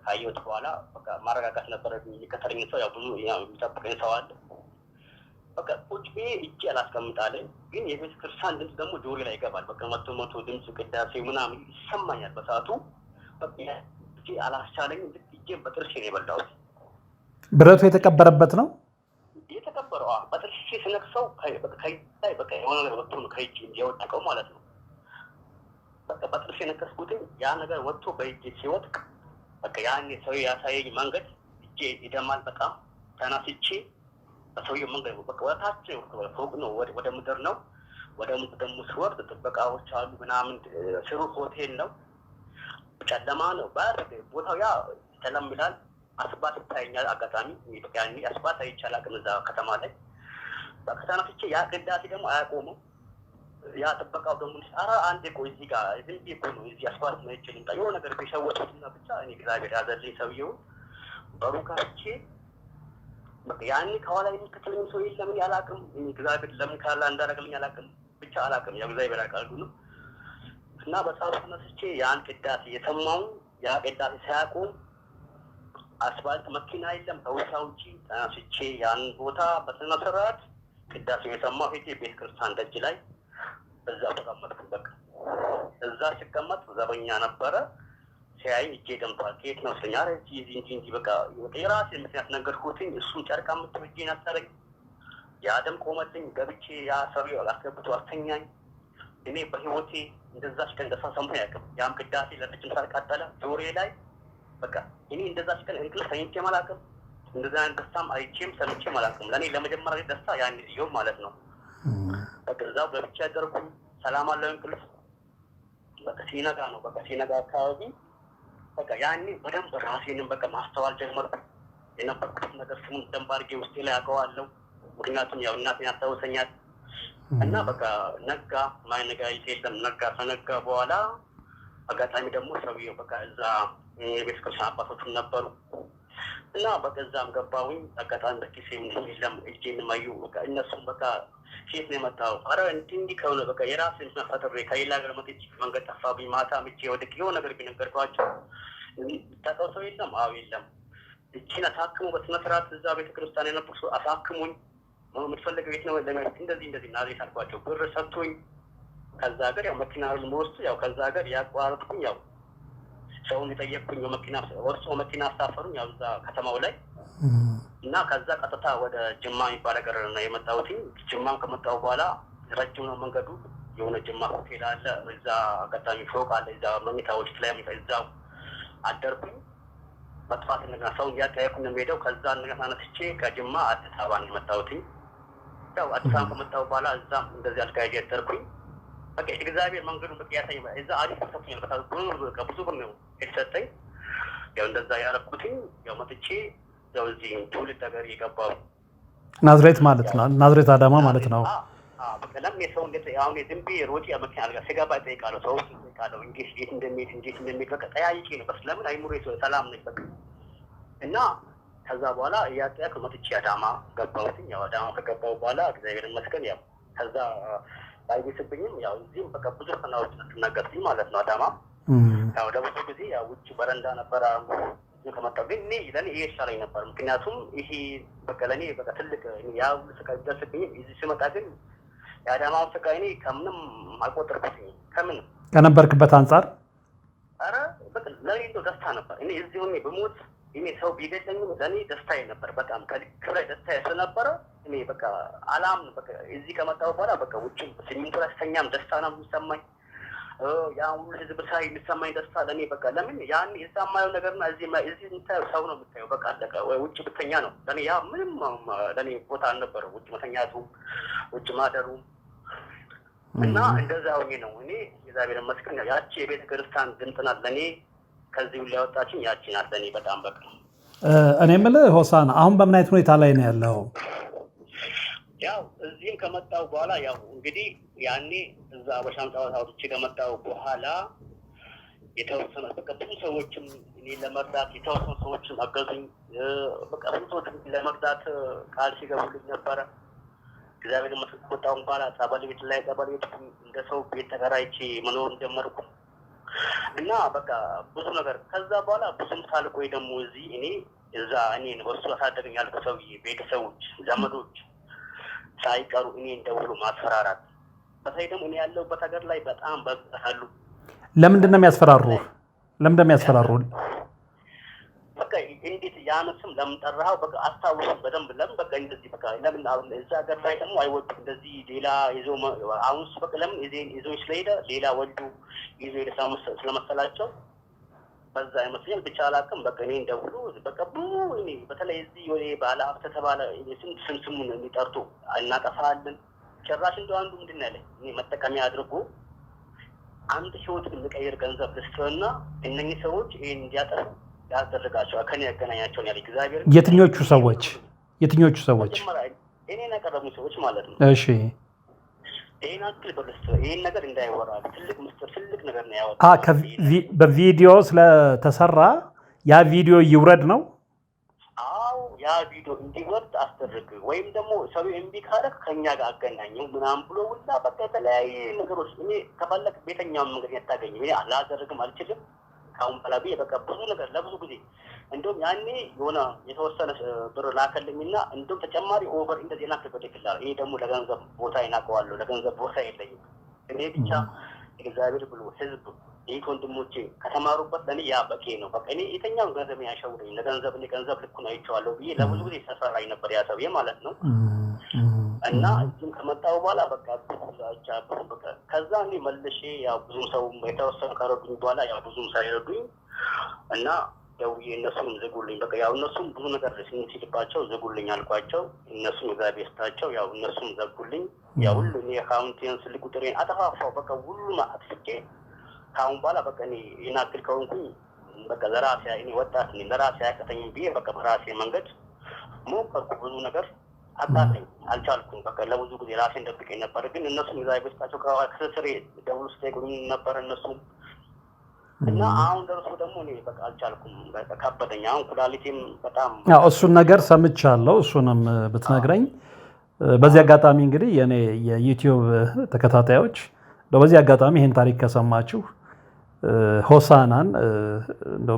ካየሁት በኋላ በቃ ማረጋጋት ነበረ። የሚከተለኝ ሰው ያው ብዙ የሚጠብቀኝ ሰው አለ። በቃ ቁጭ ብዬ እጄ አላስቀምጣለኝ፣ ግን የቤተ ክርስቲያን ድምፅ ደግሞ ጆሮ ላይ ይገባል። በቃ መቶ ድምፅ ቅዳሴ ምናምን ይሰማኛል በሰዓቱ። በቃ እጄ አላስቻለኝ። ልክ እጄን በጥርሴ ነው የበላሁት። ብረቱ የተቀበረበት ነው የተቀበረው። በጥርሴ ስነክሰው ከላይ በቃ የሆነ ነገር ወጥቶ ነው ከእጄ የወደቀው ማለት ነው። በቃ በጥርሴ ነከስኩትኝ። ያ ነገር ወጥቶ በእጄ ሲወጥቅ በቃ ያኔ ሰው ያሳየኝ መንገድ እጄ ይደማል። በጣም ተናስቼ በሰውየው መንገድ በቃ ወታች ፎቅ ነው ወደ ምድር ነው። ወደ ምድር ደግሞ ስወርድ ጥበቃዎች አሉ ምናምን፣ ስሩ ሆቴል ነው፣ ጨለማ ነው። ቦታው ያ ጨለም ይላል። አስባት ይታየኛል። አጋጣሚ ያኔ አስባት አይቻል አቅም እዛ ከተማ ላይ በቃ ተናስቼ ያ ቅዳሴ ደግሞ አያቆመው። ያ ጥበቃው ደግሞ ኧረ አንዴ ቆይ እዚህ ጋር ዝም ብዬ እኮ ነው እዚህ አስፋልት ነው ይችላል የሆነ ነገር ቢሸወጡትና ብቻ እኔ እግዚአብሔር ያዘልኝ ሰውዬው በሩ ከፍቼ ያኔ ከኋላ የሚከተለኝ ሰው የለም ያላቅም እግዚአብሔር ለምን ካላ እንዳደረገልኝ አላቅም ብቻ አላቅም ያው እግዚአብሔር ያውቃል ነው እና በሰዓቱ ተነስቼ ያን ቅዳሴ የሰማው ያ ቅዳሴ ሳያቆም አስፋልት መኪና የለም ከውሳ ውጪ ተነስቼ ያን ቦታ በስነ ስርዓት ቅዳሴው የሰማው ሄጄ ቤተ ክርስቲያን ደጅ ላይ እዛ ተቀመጥኩ። በቃ እዛ ሲቀመጥ ዘበኛ ነበረ ሲያይ እጄ ደምቷል ከየት ነው ስለኛ አረጂ እንጂ በቃ የራሴ ምክንያት ነገርኩትኝ። እሱን ጨርቃ ምትወጂኝ አሰረኝ ያ ደም ቆመልኝ ገብቼ ያ ሰውዬው አስገብቶ አስተኛኝ። እኔ በህይወቴ እንደዛች ቀን ደስታ ሰምቶ ያውቅም። ያም ቅዳሴ ለረጅም ሰዓት ቀጠለ ጆሮዬ ላይ በቃ እኔ እንደዛች ቀን እንቅልፍ ተኝቼም አላውቅም። እንደዛ አይነት ደስታም አይቼም ሰምቼም አላውቅም። ለእኔ ለመጀመሪያ ደስታ ያን ጊዜው ማለት ነው። በቃ እዛው ገብቼ ያደርኩኝ ሰላም አለው እንቅልፍ በቃ ሲነጋ ነው። በቃ ሲነጋ አካባቢ በቃ ያኔ በደንብ ራሴንም በቃ ማስተዋል ጀመርኩ። የነበርኩት ነገር ስሙን ደንብ አድርጌ ውስጤ ላይ አውቀዋለሁ። ምክንያቱም ያው እናቴን ያስታውሰኛል። እና በቃ ነጋ ማይነጋ የለም ነጋ። ከነጋ በኋላ አጋጣሚ ደግሞ ሰውዬው በቃ እዛ የቤተክርስቲያን አባቶችም ነበሩ እና በቃ እዛም ገባሁኝ። አጋጣሚ በኪሴ የለም እጄን ማዩ በቃ እነሱም በቃ ኬት ነው የመጣው አረ እንዲህ ከሆነ በቃ የራሴን ፈጥሬ ከሌላ ሀገር መጥቼ መንገድ ጠፋብኝ ማታ ምቼ ወድቄ የሆነ ነገር ቢነገርኳቸው ታውቀው ሰው የለም። አዎ የለም። እጄን አሳክሙ በስነ ስርዓት እዛ ቤተክርስቲያን የነበሩ ሰው አሳክሙኝ የምትፈልገው ቤት ነው እንደዚህ ናዜት አልኳቸው። ብር ሰጥቶኝ ከዛ ሀገር ያው መኪና ልወስድ ያው ከዛ ሀገር ያቋረጥኩኝ ያው ሰውን የጠየቅኩኝ በመኪና ወርሶ መኪና አሳፈሩኝ ያው እዛ ከተማው ላይ እና ከዛ ቀጥታ ወደ ጅማ የሚባል ሀገር ነው የመጣሁት። ጅማም ከመጣሁ በኋላ ረጅም ነው መንገዱ። የሆነ ጅማ ሆቴል አለ እዛ አጋጣሚ ፎቅ አለ እዛ መኝታዎች ላይ እዛው አደርኩኝ። በጠዋት እንደገና ሰውን እያጠያየኩ ነው የምሄደው። ከዛ እንደገና ተነስቼ ከጅማ አዲስ አበባ ነው የመጣሁት። ያው አዲስ አበባ ከመጣሁ በኋላ እዛም እንደዚህ አልጋዬ አደርኩኝ። በቃ እግዚአብሔር መንገዱን በቃ ያሳኝ እዛ አሪፍ ተሰጥቶኝ በቃ ብዙ ብር ነው የተሰጠኝ። ያው እንደዛ ያረኩትኝ ያው መጥቼ ያው እዚህ ትውልድ ሀገር የገባው ናዝሬት ማለት ነው። ናዝሬት አዳማ ማለት ነው። በቃ ለምን ሰው እንዴት አሁን ዝም ብዬ ሮጬ መኪና አልጋ ስገባ እጠይቃለሁ። ሰው እጠይቃለሁ እንዴት እንደሚሄድ በቃ ጠያይቄ ነው። በስ ለምን አይሙሬ ሰላም ነኝ በቃ እና ከዛ በኋላ እያጠያቅ መጥቼ አዳማ ገባሁትኝ። ያው አዳማ ከገባሁ በኋላ እግዚአብሔር ይመስገን ያው ከዛ አይብስብኝም። ያው እዚህም በቃ ብዙ ፈተናዎች ተናገርኩኝ ማለት ነው። አዳማ ያው ለብዙ ጊዜ ያው ውጭ በረንዳ ነበረ ከመጣሁ ግን እኔ ለእኔ ይሄ ይሻለኝ ነበር። ምክንያቱም ይሄ በቃ ለእኔ በቃ ትልቅ ያው ስቃይ ደርስብኝም እዚህ ስመጣ ግን የአዳማው ስቃይ እኔ ከምንም አልቆጠርኩትኝም ከምንም ከነበርክበት አንጻር ኧረ በቃ ለእኔ እንደው ደስታ ነበር። እኔ እዚህ ሆኜ ብሞት እኔ ሰው ቢገጨኝም ለእኔ ደስታዬ ነበር። በጣም ከልክ ላይ ደስታዬ ስለነበረ እኔ በቃ አላም በቃ እዚህ ከመጣሁ በኋላ በቃ ውጭ ሲሚንቶ ላይ ስተኛም ደስታ ነው የሚሰማኝ። ያ ሁሉ ህዝብ ሳይ የሚሰማኝ ደስታ ለእኔ በቃ ለምን ያን እዛ የማየው ነገርና እዚህ የምታየው ሰው ነው የምታየው። በቃ አለቀ። ውጭ ብተኛ ነው ለእኔ ያ ምንም ለእኔ ቦታ አልነበረው። ውጭ መተኛቱ ውጭ ማደሩ እና እንደዛ ሆኜ ነው እኔ እግዚአብሔር ይመስገን ያቺ የቤተ ክርስቲያን ድምፅ ናት ለእኔ ከዚህ ሁሉ ያወጣችኝ ያቺ ናት ለእኔ በጣም በቃ። እኔ የምልህ ሆሳና አሁን በምን አይነት ሁኔታ ላይ ነው ያለው? ያው እዚህም ከመጣሁ በኋላ ያው እንግዲህ ያኔ እዛ በሻም ጨዋታ ወጥቼ ከመጣሁ በኋላ የተወሰነ በቃ ብዙ ሰዎችም እኔ ለመርዳት የተወሰኑ ሰዎችም አገዙኝ። በቃ ብዙ ሰዎችም ለመርዳት ቃል ሲገቡልኝ ነበረ። እግዚአብሔር ይመስገን ከወጣሁ በኋላ ጸበል ቤት እንደ ሰው ቤት ተከራይቼ መኖር ጀመርኩ እና በቃ ብዙ ነገር ከዛ በኋላ ብዙም ሳልቆይ ደግሞ እዚህ እኔ እዛ እኔን በሱ አሳደገኝ ያልኩ ሰውዬ ቤተሰቦች ዘመዶች ሳይቀሩ እኔ እንደውሉ ማስፈራራት በተለይ ደግሞ እኔ ያለሁበት ሀገር ላይ በጣም በዛሉ። ለምንድን ነው የሚያስፈራሩ? በቃ እንዴት ያነስም ለምን ጠራኸው በቃ አስታውስም በደንብ ለምን በቃ እንደዚህ በቃ ለምን አሁን እዛ ሀገር ላይ ደግሞ አይወጡም እንደዚህ ሌላ ይዞ አሁን በቃ ለምን ይዞ ስለሄደ ሌላ ወልዱ ይዞ ሄደ ስለመሰላቸው በዛ ይመስለኛል ብቻ አላውቅም። በቃ እኔ እንደውሉ በቃ ብዙ እኔ በተለይ እዚህ ወደ ባለ ሀብት ተባለ ስሙን የሚጠርቱ እናጠፋለን ጭራሽ እንደው አንዱ ምንድን ነው ያለኝ እኔ መጠቀሚያ አድርጎ አንድ ህይወትን የሚቀይር ገንዘብ ልስጥህና እነኚህ ሰዎች ይሄን እንዲያጠፉ ያደረጋቸው ከኔ ያገናኛቸውን ያለ እግዚአብሔር። የትኞቹ ሰዎች እኔን ያቀረቡኝ ሰዎች ማለት ነው። እሺ ይሄን አክል በለስተ ይሄን ነገር እንዳይወራ ትልቅ ምስጢር ትልቅ ነገር ነው ያወጣው። በቪዲዮ ስለተሰራ ያ ቪዲዮ ይውረድ ነው ያ ቪዲዮ እንዲወርድ አስደርግ ወይም ደግሞ ሰው እምቢ ካለ ከኛ ጋር አገናኘው ምናምን ብሎ ሁላ በቃ የተለያየ ነገሮች እኔ ከፈለክ ቤተኛውን መንገድ ያታገኝ እኔ ላደርግም አልችልም ካሁን በኋላ በቃ ብዙ ነገር ለብዙ ጊዜ እንደውም ያኔ የሆነ የተወሰነ ብር ላከልኝና እንደውም ተጨማሪ ኦቨር እንደዚህ ላከበት ይችላል። ይሄ ደግሞ ለገንዘብ ቦታ ይናቀዋለሁ ለገንዘብ ቦታ የለኝም። እኔ ብቻ እግዚአብሔር ብሎ ህዝብ ይህ ወንድሞቼ ከተማሩበት ለኔ ያ በቂ ነው። በቃ እኔ የተኛውን ገንዘብ ያሸውልኝ ለገንዘብ እኔ ገንዘብ ልኩን አይቼዋለሁ ብዬ ለብዙ ጊዜ ተሰራኝ ነበር ያ ሰውዬ ማለት ነው። እና እዚህም ከመጣሁ በኋላ በቃ በቃ ከዛ እኔ መልሼ ያው ብዙም ሰው የተወሰነ ከረዱኝ በኋላ ያው ብዙም ሳይረዱኝ እና ደውዬ እነሱም ዝጉልኝ በቃ ያው እነሱም ብዙ ነገር ሲልባቸው ዝጉልኝ አልኳቸው። እነሱም እግዚአብሔር ይስጣቸው ያው እነሱም ዘጉልኝ። ያው ሁሉ እኔ አካውንቴን ስልክ ቁጥሬን አጠፋፋው በቃ ሁሉም አጥፍቼ ካሁን በኋላ በቃ እኔ ይናክል ከሆንኩኝ በቃ ለራሴ እኔ ወጣት ነኝ ለራሴ አያቅተኝም ብዬ በቃ በራሴ መንገድ ሞከርኩ። ብዙ ነገር አቃተኝ አልቻልኩም። በቃ ለብዙ ጊዜ ራሴን ደብቄ ነበር። ግን እነሱም እግዚአብሔር ይስጣቸው ከስሬ ደውል ውስጥ ይገኙ ነበር እነሱም እና አሁን ደርሶ ደግሞ እኔ በቃ አልቻልኩም። በቃ ከበደኝ። አሁን ኩላሊቴም በጣም እሱን ነገር ሰምቻለሁ። እሱንም ብትነግረኝ በዚህ አጋጣሚ እንግዲህ የኔ የዩቲዩብ ተከታታዮች በዚህ አጋጣሚ ይሄን ታሪክ ከሰማችሁ ሆሳናን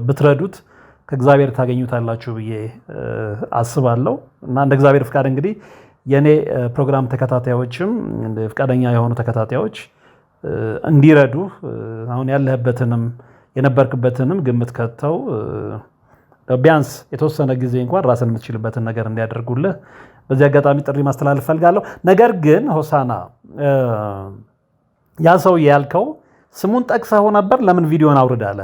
ብትረዱት ከእግዚአብሔር ታገኙታላችሁ ብዬ አስባለሁ። እና እንደ እግዚአብሔር ፍቃድ እንግዲህ የኔ ፕሮግራም ተከታታዮችም ፍቃደኛ የሆኑ ተከታታዮች እንዲረዱ አሁን ያለህበትንም የነበርክበትንም ግምት ከተው ቢያንስ የተወሰነ ጊዜ እንኳን ራስን የምትችልበትን ነገር እንዲያደርጉልህ በዚህ አጋጣሚ ጥሪ ማስተላለፍ ፈልጋለሁ። ነገር ግን ሆሳና ያ ሰው ያልከው ስሙን ጠቅሰው ነበር። ለምን ቪዲዮን አውርድ አለ?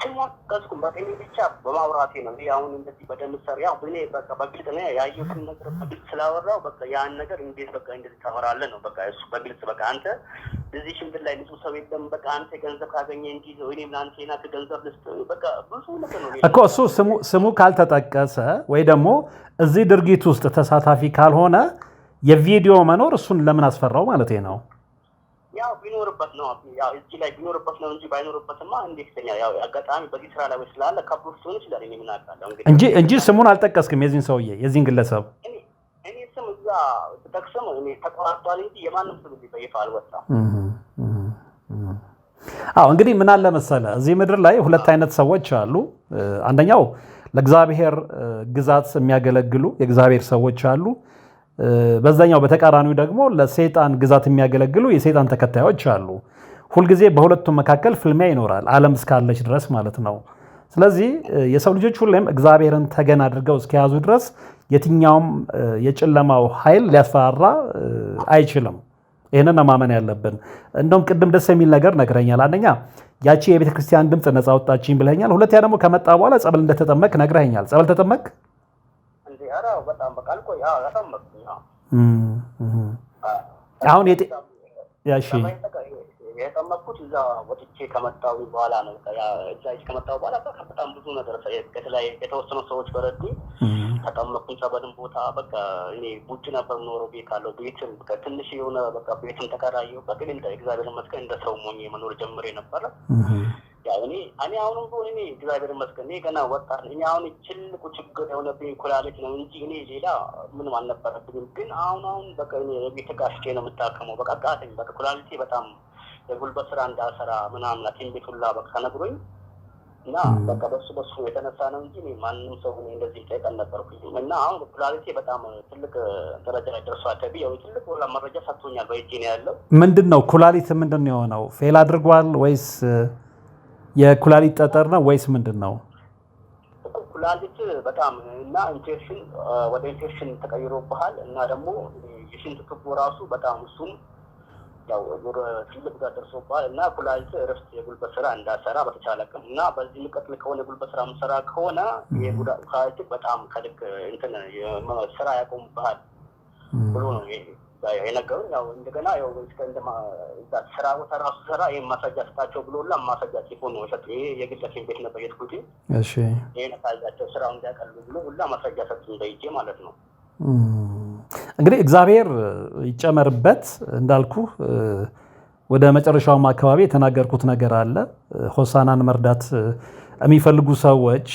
ስሙን ጠቅስኩም በቃ ብቻ በማውራቴ ነው። አሁን እንደዚህ በደምብ ሰሪያው እኔ በቃ በግልጽ ነው ያየሁትን ነገር በግልጽ ስላወራው በቃ ያን ነገር እንዴት በቃ እንደዚህ ታወራለህ ነው በቃ እሱ በግልጽ በቃ አንተ እዚህ ሽምግል ላይ ንጹህ ሰው የለም በቃ አንተ ገንዘብ ካገኘ እንጂ እኔም ለአንተ ና ገንዘብ ልስጥ በቃ ብዙ ነገር ነው እኮ እሱ ስሙ ካልተጠቀሰ ወይ ደግሞ እዚህ ድርጊት ውስጥ ተሳታፊ ካልሆነ የቪዲዮ መኖር እሱን ለምን አስፈራው ማለት ነው? ያው ቢኖርበት ነው ያው እዚህ ላይ ቢኖርበት ነው እንጂ ባይኖርበትማ እንዴት ይተኛል? ያው አጋጣሚ በዚህ ስራ ላይ ስላለ ከብሩስ ሆነ ይችላል እኔ ምን አውቃለሁ እንጂ ስሙን አልጠቀስክም የዚህን ሰውዬ የዚህን ግለሰብ እኔ ስም እዛ ተጠቅሰም እኔ ተቋርጧል እንጂ የማንም ስም በይፋ አልወጣም። እንግዲህ ምን አለ መሰለ እዚህ ምድር ላይ ሁለት አይነት ሰዎች አሉ። አንደኛው ለእግዚአብሔር ግዛት የሚያገለግሉ የእግዚአብሔር ሰዎች አሉ። በዛኛው በተቃራኒው ደግሞ ለሰይጣን ግዛት የሚያገለግሉ የሰይጣን ተከታዮች አሉ። ሁልጊዜ በሁለቱም መካከል ፍልሚያ ይኖራል ዓለም እስካለች ድረስ ማለት ነው። ስለዚህ የሰው ልጆች ሁሌም እግዚአብሔርን ተገን አድርገው እስከያዙ ድረስ የትኛውም የጨለማው ኃይል ሊያስፈራራ አይችልም። ይህንን ማመን ያለብን። እንደውም ቅድም ደስ የሚል ነገር ነግረኛል። አንደኛ ያቺ የቤተ ክርስቲያን ድምፅ ነፃ ወጣችኝ ብለኛል። ሁለተኛ ደግሞ ከመጣ በኋላ ጸበል እንደተጠመቅ ነግረኛል። ጸበል ተጠመቅ? አሁን የጠመቅኩት እዛ ወጥቼ ከመጣሁ በኋላ ነው። እዛ ከመጣሁ በኋላ በጣም ብዙ ነገር የተወሰኑ ሰዎች በረዱኝ። ተጠመቅኩኝ ጸበልን ቦታ በቃ እኔ ቡጭ ነበር ኖረው ቤት ካለው ቤትም ትንሽ የሆነ በቃ ቤትን ተከራየሁ። በግል እንደ እግዚአብሔር ይመስገን እንደ ሰው ሞኜ መኖር ጀምሬ ነበረ። ያው እኔ አሁንም ቢሆን እኔ እግዚአብሔር ይመስገን እኔ ገና ወጣት ነኝ። አሁን ትልቁ ችግር የሆነብኝ ኩላሊት ነው እንጂ እኔ ሌላ ምንም አልነበረብኝም። ግን አሁን በቃ እኔ የቤት ጋሽቴ ነው የምታከመው። በቃ ቃተኝ በቃ ኩላሊቴ በጣም የጉልበት ስራ እንዳሰራ ምናምን ሐኪም ቤት ሁላ በቃ ነግሮኝ እና በቃ በሱ የተነሳ ነው እንጂ ማንም ሰው እንደዚህ ጠይቀን ነበርኩኝ። እና አሁን ኩላሊቴ በጣም ትልቅ ደረጃ ላይ ደርሷል ተብዬ ትልቅ ሁላ መረጃ ሰጥቶኛል። በእጄ ነው ያለው። ምንድን ነው ኩላሊት ምንድን ነው የሆነው? ፌል አድርጓል ወይስ የኩላሊት ጠጠር ነው ወይስ ምንድን ነው? ኩላሊት በጣም እና ኢንፌክሽን ወደ ኢንፌክሽን ተቀይሮብሃል እና ደግሞ የሽንት ቱቦ ራሱ በጣም እሱም ያው ትልቅ ጉዳት ደርሶብሃል እና ኩላሊት እረፍት የጉልበት ስራ እንዳሰራ በተቻለ አቅም እና በዚህ ምቀጥል ከሆነ የጉልበት ስራ የምሰራ ከሆነ ኩላሊት በጣም ከልክ እንትን ስራ ያቆምብሃል ብሎ ነው የነገሩኝ። ያው እንደገና ያው ስራ ቦታ ራሱ ስራ ይህን ማስረጃ ስጣቸው ብሎላ ማስረጃ ጽፎ ነው የሰጡኝ። ይሄ የግለሰብ ቤት ነበር የትኩት ይህን ታያቸው ስራው እንዲያቀሉ ብሎ ሁላ ማስረጃ ሰጡኝ በይጄ ማለት ነው። እንግዲህ እግዚአብሔር ይጨመርበት እንዳልኩ ወደ መጨረሻውም አካባቢ የተናገርኩት ነገር አለ። ሆሳናን መርዳት የሚፈልጉ ሰዎች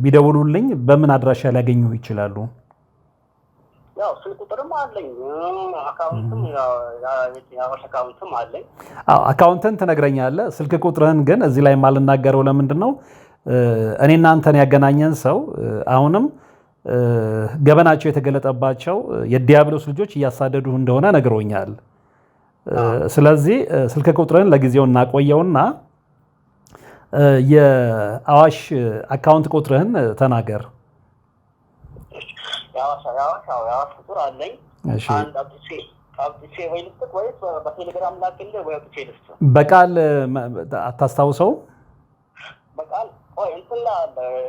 ቢደውሉልኝ በምን አድራሻ ሊያገኙ ይችላሉ? ያው ስልክ ቁጥርም አለኝ፣ አካውንትም አካውንትም አለኝ። አካውንትን ትነግረኛለህ። ስልክ ቁጥርህን ግን እዚህ ላይ የማልናገረው ለምንድን ነው? እኔ እናንተን ያገናኘን ሰው አሁንም ገበናቸው የተገለጠባቸው የዲያብሎስ ልጆች እያሳደዱ እንደሆነ ነግሮኛል። ስለዚህ ስልክ ቁጥርህን ለጊዜው እናቆየውና የአዋሽ አካውንት ቁጥርህን ተናገር። የአዋሽ ቁጥር አለኝ። አንድ አውጥቼ ወይ ልስጥህ ወይስ በቴሌግራም ላክልህ ወይ አውጥቼ ልስጥህ? በቃል አታስታውሰው? በቃል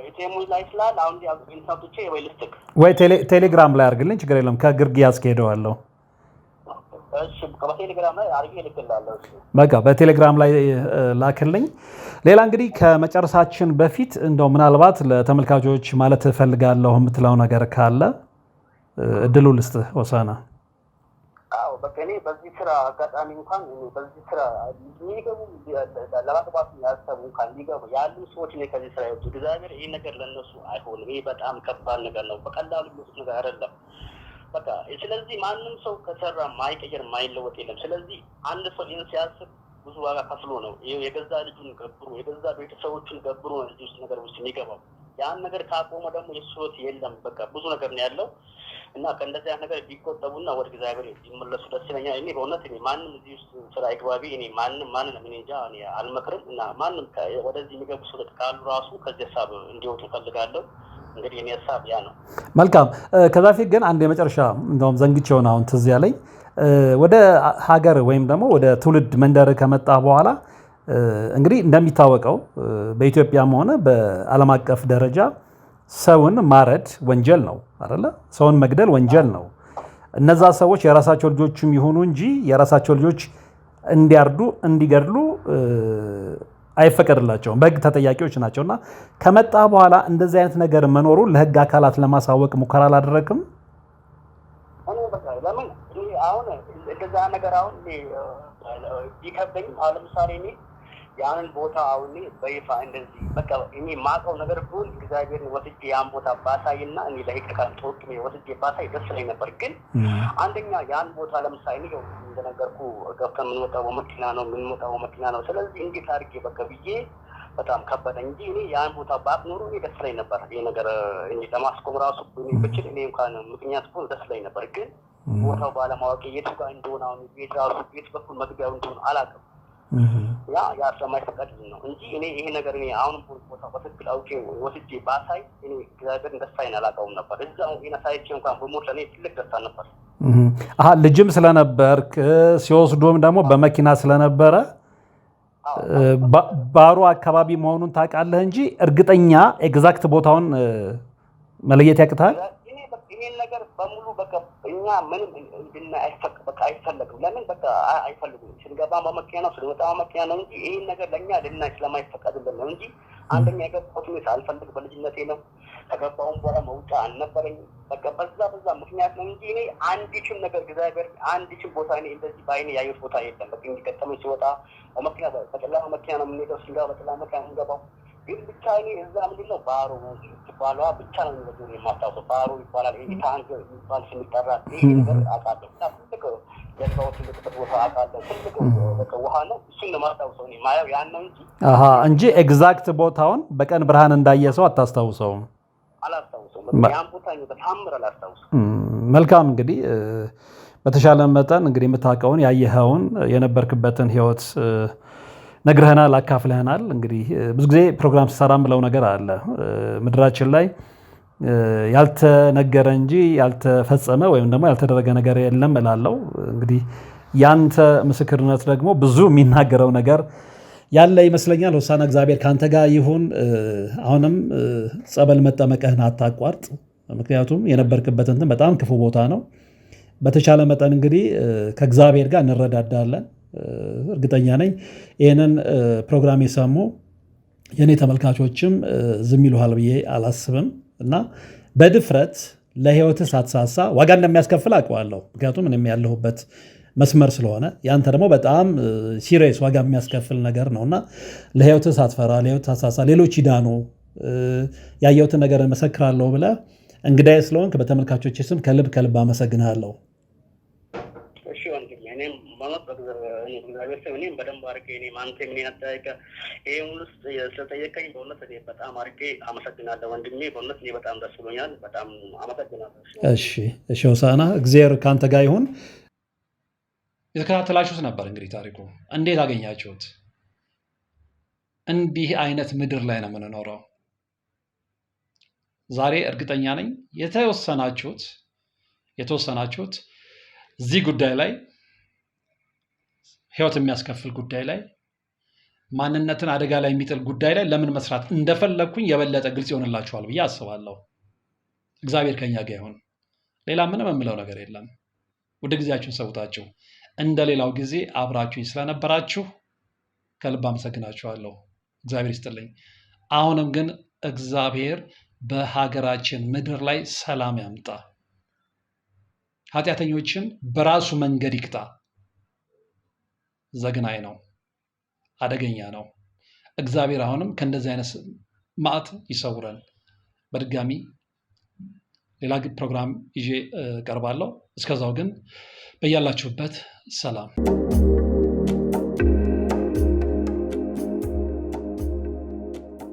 ኢቴሙ ላይ ስላለ አሁን አውጥቼ ወይ ልስጥህ? ወይ ቴሌግራም ላይ አድርግልኝ፣ ችግር የለም። ከግርጌ ያስኬደዋለሁ። በቴሌግራም ላይ አድርጌ እልክልሃለሁ። በቃ በቴሌግራም ላይ ላክልኝ። ሌላ እንግዲህ ከመጨረሳችን በፊት እንደው ምናልባት ለተመልካቾች ማለት እፈልጋለሁ የምትለው ነገር ካለ እድሉ ልስጥህ ሆሳና። አዎ በቃ እኔ በዚህ ስራ አጋጣሚ እንኳን በዚህ ስራ ሊገቡ ለማግባት ያሰቡ እንኳን ሊገቡ ያሉ ሰዎች ላይ ከዚህ ስራ ይወጡ እግዚአብሔር ይህ ነገር ለነሱ አይሆንም። ይህ በጣም ከባድ ነገር ነው። በቀላሉ የሚወጡት ነገር አይደለም። በቃ ስለዚህ ማንም ሰው ከሰራ ማይቀየር ማይለወጥ የለም። ስለዚህ አንድ ሰው ይህን ሲያስብ ብዙ ዋጋ ከፍሎ ነው የገዛ ልጁን ገብሮ የገዛ ቤተሰቦቹን ገብሮ ነው እዚህ ውስጥ ነገር ውስጥ የሚገባው። ያን ነገር ካቆመ ደግሞ የሱ ህይወት የለም። በቃ ብዙ ነገር ነው ያለው እና ከእንደዚህ አይነት ነገር ቢቆጠቡና ወደ እግዚአብሔር ይመለሱ ደስ ይለኛል። እኔ በእውነት እኔ ማንም እዚህ ውስጥ ስራ ይግባቢ እኔ ማንንም እኔ እንጃ እኔ አልመክርም እና ማንም ወደዚህ የሚገቡ ሰዎች ካሉ ራሱ ከዚህ ሀሳብ እንዲወጡ እፈልጋለሁ። እንግዲህ እኔ ሀሳብ ያ ነው። መልካም። ከዛ በፊት ግን አንድ የመጨረሻ እንደውም ዘንግቼውን አሁን ትዝ ያለኝ ወደ ሀገር ወይም ደግሞ ወደ ትውልድ መንደር ከመጣ በኋላ እንግዲህ እንደሚታወቀው በኢትዮጵያም ሆነ በዓለም አቀፍ ደረጃ ሰውን ማረድ ወንጀል ነው አይደለ? ሰውን መግደል ወንጀል ነው። እነዛ ሰዎች የራሳቸው ልጆችም ይሁኑ እንጂ የራሳቸው ልጆች እንዲያርዱ እንዲገድሉ አይፈቀድላቸውም። በሕግ ተጠያቂዎች ናቸውና ከመጣ በኋላ እንደዚህ አይነት ነገር መኖሩ ለሕግ አካላት ለማሳወቅ ሙከራ አላደረግም? ለምን አሁን እንደዛ ነገር አሁን ቢከብደኝም አሁን ለምሳሌ እኔ ያንን ቦታ አሁን በይፋ እንደዚህ በቃ እኔ ማውቀው ነገር ሁሉ እግዚአብሔርን ወስጄ ያን ቦታ ባሳይና እኔ ለሕግ አካላት ተወክሜ ወስጄ ባሳይ ደስ ይለኝ ነበር። ግን አንደኛ ያን ቦታ ለምሳሌ እኔ እንደነገርኩ ገብተን የምንወጣው በመኪና ነው ስለዚህ እንዴት አድርጌ በቃ ብዬ በጣም ከበደ እንጂ እኔ ያን ቦታ ባቅ ኖሮ እኔ ደስ ይለኝ ነበር። ይሄ ነገር እኔ ለማስቆም ራሱ ብችል እኔ እንኳን ምክንያት ሆኖ ደስ ይለኝ ነበር። ግን ቦታው ባለማወቅ የቱ ጋር እንደሆነ አሁን ቤት ራሱ ቤት በኩል መግቢያው እንደሆነ አላውቅም። ያ ስለማይፈቀድልኝ ነው እንጂ እኔ ይሄ ነገር እኔ አሁንም ቦታ በትክክል አውቄ ወስጄ ባሳይ እኔ እግዚአብሔርን ደስታዬን አላውቀውም ነበር። እዛው ሳይቼ እንኳን በሞት ለእኔ ትልቅ ደስታ ነበር። ልጅም ስለነበርክ ሲወስዶም ደግሞ በመኪና ስለነበረ ባሮ አካባቢ መሆኑን ታውቃለህ እንጂ እርግጠኛ ኤግዛክት ቦታውን መለየት ያቅታል። ይሄን ነገር በሙሉ በቃ እኛ ምንም እንድናይ አይፈለግም። ለምን በቃ አይፈልጉም። ስንገባ በመኪና ነው ስንወጣ በመኪና ነው እንጂ ይሄን ነገር ለእኛ ልናይ ስለማይፈቀድልን ነው እንጂ አንደኛ የገባሁት እኔ ሳልፈልግ በልጅነቴ ነው። ከገባሁም በኋላ መውጫ አልነበረኝም። በቃ በዛ ምክንያት ነው እንጂ እኔ አንዲችም ነገር እግዚአብሔር አንዲችም ቦታ እኔ እንደዚህ በዓይኔ ያየሁት ቦታ የለም። በቃ እንዲቀጠመኝ ሲወጣ በመኪና በጨለማ መኪና ነው የምንሄደው። ስንገባ በጨለማ መኪና ነው የምንገባው። ግን ብቻ እኔ እዛ ምንድነው ባሮ ባሏ ብቻ ነው የሚወደው የማታውቀው ባሮ ይባላል። ይሄ ታንክ የሚባል ስም ይጠራል። ይሄ ነገር አውቃለሁ። ትልቅ ጀልባዎች የሚወጡበት ቦታ አውቃለሁ። ትልቅ በቃ ውሃ ነው። እሱን ነው የማስታውሰው እኔ ማየው ያን ነው እንጂ ኤግዛክት ቦታውን በቀን ብርሃን እንዳየ ሰው አታስታውሰውም? አላስታውሰውም። ያን ቦታ በታምር አላስታውሰውም። መልካም እንግዲህ በተሻለ መጠን እንግዲህ የምታውቀውን ያየኸውን የነበርክበትን ህይወት ነግረህናል፣ አካፍለህናል። እንግዲህ ብዙ ጊዜ ፕሮግራም ሲሰራ ብለው ነገር አለ ምድራችን ላይ ያልተነገረ እንጂ ያልተፈጸመ ወይም ደግሞ ያልተደረገ ነገር የለም እላለሁ። እንግዲህ ያንተ ምስክርነት ደግሞ ብዙ የሚናገረው ነገር ያለ ይመስለኛል። ሆሳና እግዚአብሔር ከአንተ ጋር ይሁን። አሁንም ጸበል መጠመቅህን አታቋርጥ። ምክንያቱም የነበርክበት እንትን በጣም ክፉ ቦታ ነው። በተቻለ መጠን እንግዲህ ከእግዚአብሔር ጋር እንረዳዳለን። እርግጠኛ ነኝ ይህንን ፕሮግራም የሰሙ የእኔ ተመልካቾችም ዝም ይሉሃል ብዬ አላስብም እና በድፍረት ለህይወትህ ሳትሳሳ ዋጋ እንደሚያስከፍል አውቀዋለሁ። ምክንያቱም እኔም ያለሁበት መስመር ስለሆነ ያንተ ደግሞ በጣም ሲሪየስ ዋጋ የሚያስከፍል ነገር ነውና ለህይወት ሳትፈራ ለህይወት ሳትሳሳ ሌሎች ይዳኑ ያየሁትን ነገር እመሰክራለሁ ብለህ እንግዳዬ ስለሆንክ በተመልካቾች ስም ከልብ አመሰግናለሁ። እሺ ወንድሜ እኔም ማለት እግዚአብሔር ሰው እኔም በደንብ አድርጌ እኔም አንተ ምን ያጠያየቀ ይሄ ሁሉ ስለጠየቀኝ በእውነት እኔ በጣም አድርጌ አመሰግናለሁ ወንድሜ። በእውነት እኔ በጣም ደስ ብሎኛል። በጣም አመሰግናለሁ። እሺ ሆሳዕና እግዚአብሔር ከአንተ ጋር ይሁን። የተከታተላችሁት ነበር እንግዲህ ታሪኩ እንዴት አገኛችሁት? እንዲህ አይነት ምድር ላይ ነው የምንኖረው። ዛሬ እርግጠኛ ነኝ የተወሰናችሁት እዚህ ጉዳይ ላይ ህይወት የሚያስከፍል ጉዳይ ላይ ማንነትን አደጋ ላይ የሚጥል ጉዳይ ላይ ለምን መስራት እንደፈለግኩኝ የበለጠ ግልጽ ይሆንላችኋል ብዬ አስባለሁ። እግዚአብሔር ከኛ ጋር ይሁን። ሌላ ምንም የምለው ነገር የለም። ወደ ጊዜያችሁን ሰውታችሁ እንደሌላው ጊዜ አብራችሁኝ ስለነበራችሁ ከልብ አመሰግናችኋለሁ። እግዚአብሔር ይስጥልኝ። አሁንም ግን እግዚአብሔር በሀገራችን ምድር ላይ ሰላም ያምጣ። ኃጢአተኞችን በራሱ መንገድ ይቅጣ። ዘግናኝ ነው፣ አደገኛ ነው። እግዚአብሔር አሁንም ከእንደዚህ አይነት መዓት ይሰውረን። በድጋሚ ሌላ ፕሮግራም ይዤ ቀርባለሁ። እስከዛው ግን በያላችሁበት ሰላም